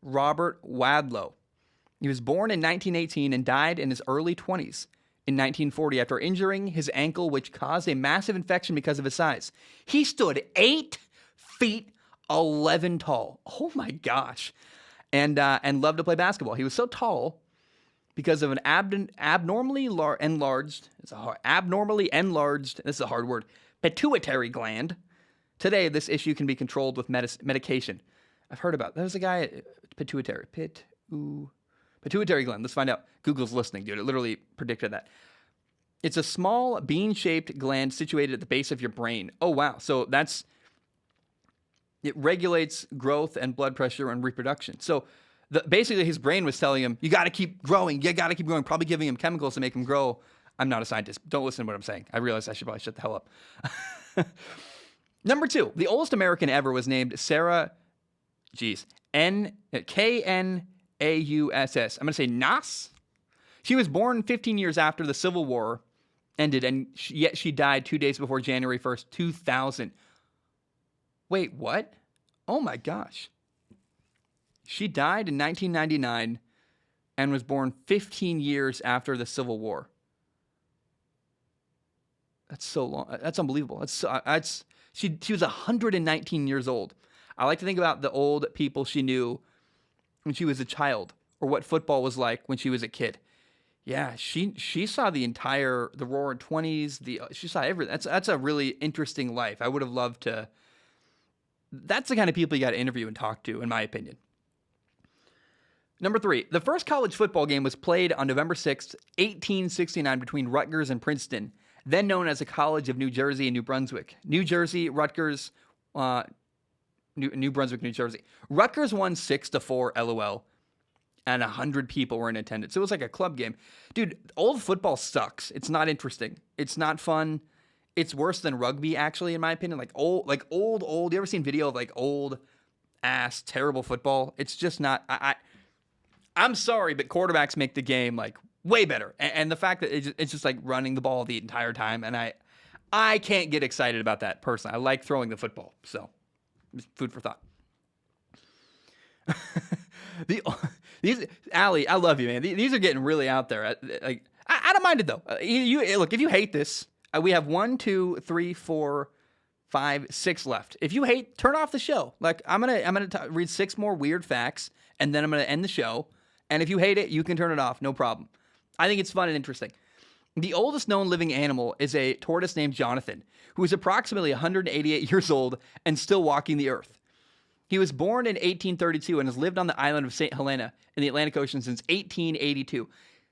A: Robert Wadlow. He was born in 1918 and died in his early 20s in 1940 after injuring his ankle, which caused a massive infection because of his size. He stood 8 feet 11 tall. Oh my gosh. And loved to play basketball. He was so tall because of an abnormally enlarged, this is a hard word, pituitary gland. Today, this issue can be controlled with medication. I've heard about, there was a guy, pituitary gland. Let's find out. Google's listening, dude. It literally predicted that. It's a small bean-shaped gland situated at the base of your brain. Oh, wow. So it regulates growth and blood pressure and reproduction. So basically his brain was telling him, you got to keep growing. You got to keep growing. Probably giving him chemicals to make him grow. I'm not a scientist. Don't listen to what I'm saying. I realize I should probably shut the hell up. Number two, the oldest American ever was named Sarah, K-N-A-U-S-S. I'm going to say Nas. She was born 15 years after the Civil War ended, and yet she died 2 days before January 1st, 2000. Wait, what? Oh my gosh. She died in 1999 and was born 15 years after the Civil War. That's so long. That's unbelievable. She was 119 years old. I like to think about the old people she knew when she was a child, or what football was like when she was a kid. Yeah, she saw the Roaring 20s. She saw everything. That's a really interesting life. I would have loved to. That's the kind of people you got to interview and talk to, in my opinion. Number three, the first college football game was played on November 6th, 1869, between Rutgers and Princeton, then known as the College of New Jersey and New Brunswick. New Jersey, Rutgers, New Brunswick, New Jersey. Rutgers won 6-4, LOL, and 100 people were in attendance. It was like a club game. Dude, old football sucks. It's not interesting. It's not fun. It's worse than rugby, actually, in my opinion. Like old. You ever seen video of like old ass terrible football? It's just not. I'm sorry, but quarterbacks make the game like way better. And the fact that it's just like running the ball the entire time, and I can't get excited about that personally. I like throwing the football, so food for thought. Allie, I love you, man. These are getting really out there. Like, I don't mind it though. Look, if you hate this, we have 1, 2, 3, 4, 5, 6 left. If you hate, turn off the show. Like, I'm gonna read 6 more weird facts, and then I'm gonna end the show. And if you hate it, you can turn it off. No problem. I think it's fun and interesting. The oldest known living animal is a tortoise named Jonathan, who is approximately 188 years old and still walking the earth. He was born in 1832 and has lived on the island of St. Helena in the Atlantic Ocean since 1882.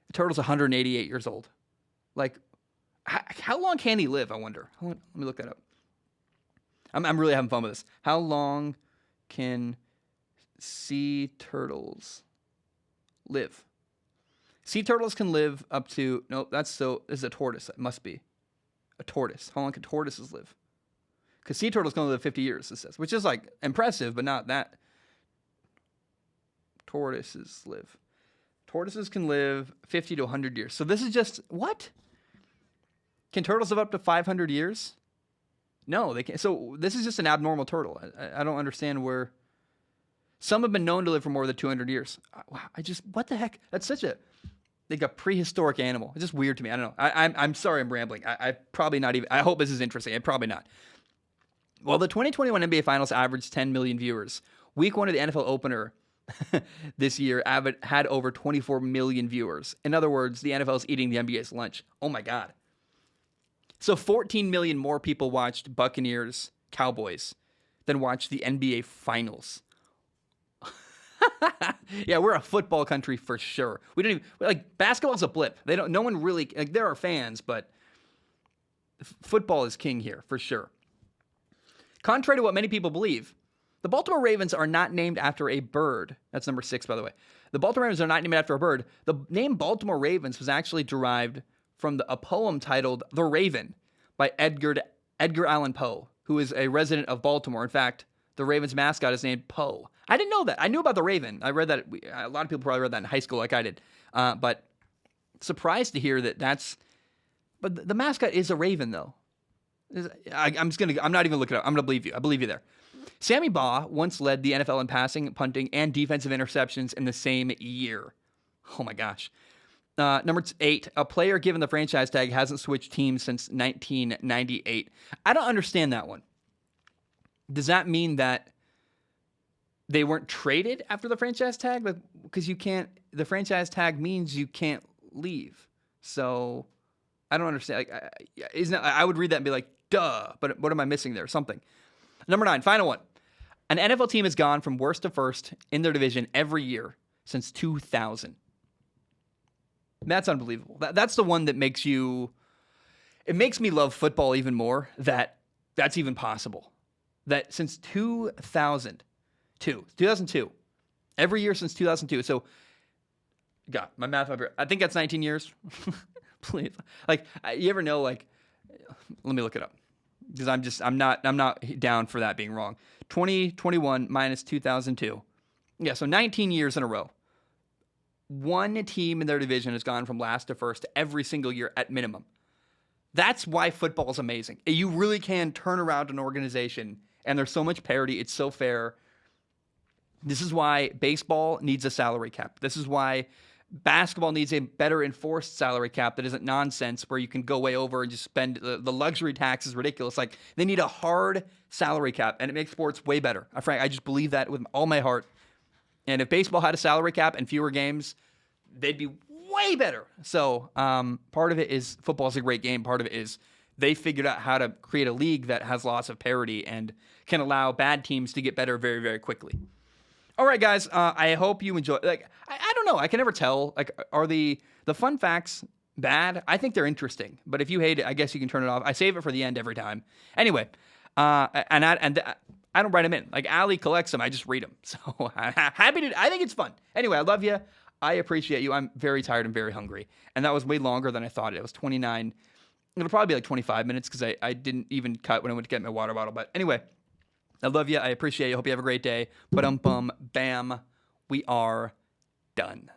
A: The turtle's 188 years old. Like, how long can he live, I wonder? Let me look that up. I'm really having fun with this. How long can sea turtles live? Sea turtles can live up to... No, this is a tortoise. It must be a tortoise. How long can tortoises live? Because sea turtles can only live 50 years, it says, which is like impressive, but not that. Tortoises live. Tortoises can live 50 to 100 years. So this is just... What? Can turtles live up to 500 years? No, they can't. So this is just an abnormal turtle. I don't understand where... Some have been known to live for more than 200 years. What the heck? That's such a... Like a prehistoric animal. It's just weird to me. I don't know. I'm sorry I'm rambling. I probably not even... I hope this is interesting. I'm probably not. Well, the 2021 NBA Finals averaged 10 million viewers. Week 1 of the NFL opener this year had over 24 million viewers. In other words, the NFL is eating the NBA's lunch. Oh my God. So 14 million more people watched Buccaneers Cowboys than watched the NBA Finals. Yeah, we're a football country for sure. We don't even... Like, basketball's a blip. No one really... Like, there are fans, but football is king here for sure. Contrary to what many people believe, the Baltimore Ravens are not named after a bird. That's number 6, by the way. The Baltimore Ravens are not named after a bird. The name Baltimore Ravens was actually derived from a poem titled The Raven by Edgar Allan Poe, who is a resident of Baltimore. In fact, the Ravens mascot is named Poe. I didn't know that. I knew about the Raven. I read that. A lot of people probably read that in high school like I did. But surprised to hear that that's... But the mascot is a raven, though. I'm not even looking it up. I'm going to believe you. I believe you there. Sammy Baugh once led the NFL in passing, punting, and defensive interceptions in the same year. Oh my gosh. Number 8, a player given the franchise tag hasn't switched teams since 1998. I don't understand that one. Does that mean that they weren't traded after the franchise tag? Because the franchise tag means you can't leave. So I don't understand. I would read that and be like, duh, but what am I missing there? Something. Number 9, final one. An NFL team has gone from worst to first in their division every year since 2000. That's unbelievable. That's the one that makes me love football even more, that's even possible. That since 2002, every year since 2002. So, God, my math up here. I think that's 19 years. Please. Like, you ever know, like, let me look it up. Because I'm not down for that being wrong. 2021 minus 2002. Yeah, so 19 years in a row. One team in their division has gone from last to first every single year at minimum. That's why football is amazing. You really can turn around an organization, and there's so much parity. It's so fair. This is why baseball needs a salary cap. This is why basketball needs a better enforced salary cap that isn't nonsense where you can go way over and just spend. The luxury tax is ridiculous. Like, they need a hard salary cap, and it makes sports way better. I just believe that with all my heart. And if baseball had a salary cap and fewer games, they'd be way better. So part of it is football's a great game. Part of it is they figured out how to create a league that has lots of parity and can allow bad teams to get better very, very quickly. All right, guys, I hope you enjoy. Like, I don't know. I can never tell. Like, are the fun facts bad? I think they're interesting. But if you hate it, I guess you can turn it off. I save it for the end every time. Anyway, I don't write them in. Like, Ali collects them. I just read them. So I'm happy to. I think it's fun. Anyway, I love you. I appreciate you. I'm very tired and very hungry. And that was way longer than I thought. It was 29. It'll probably be like 25 minutes because I didn't even cut when I went to get my water bottle. But anyway, I love you. I appreciate you. Hope you have a great day. Bam, we are done.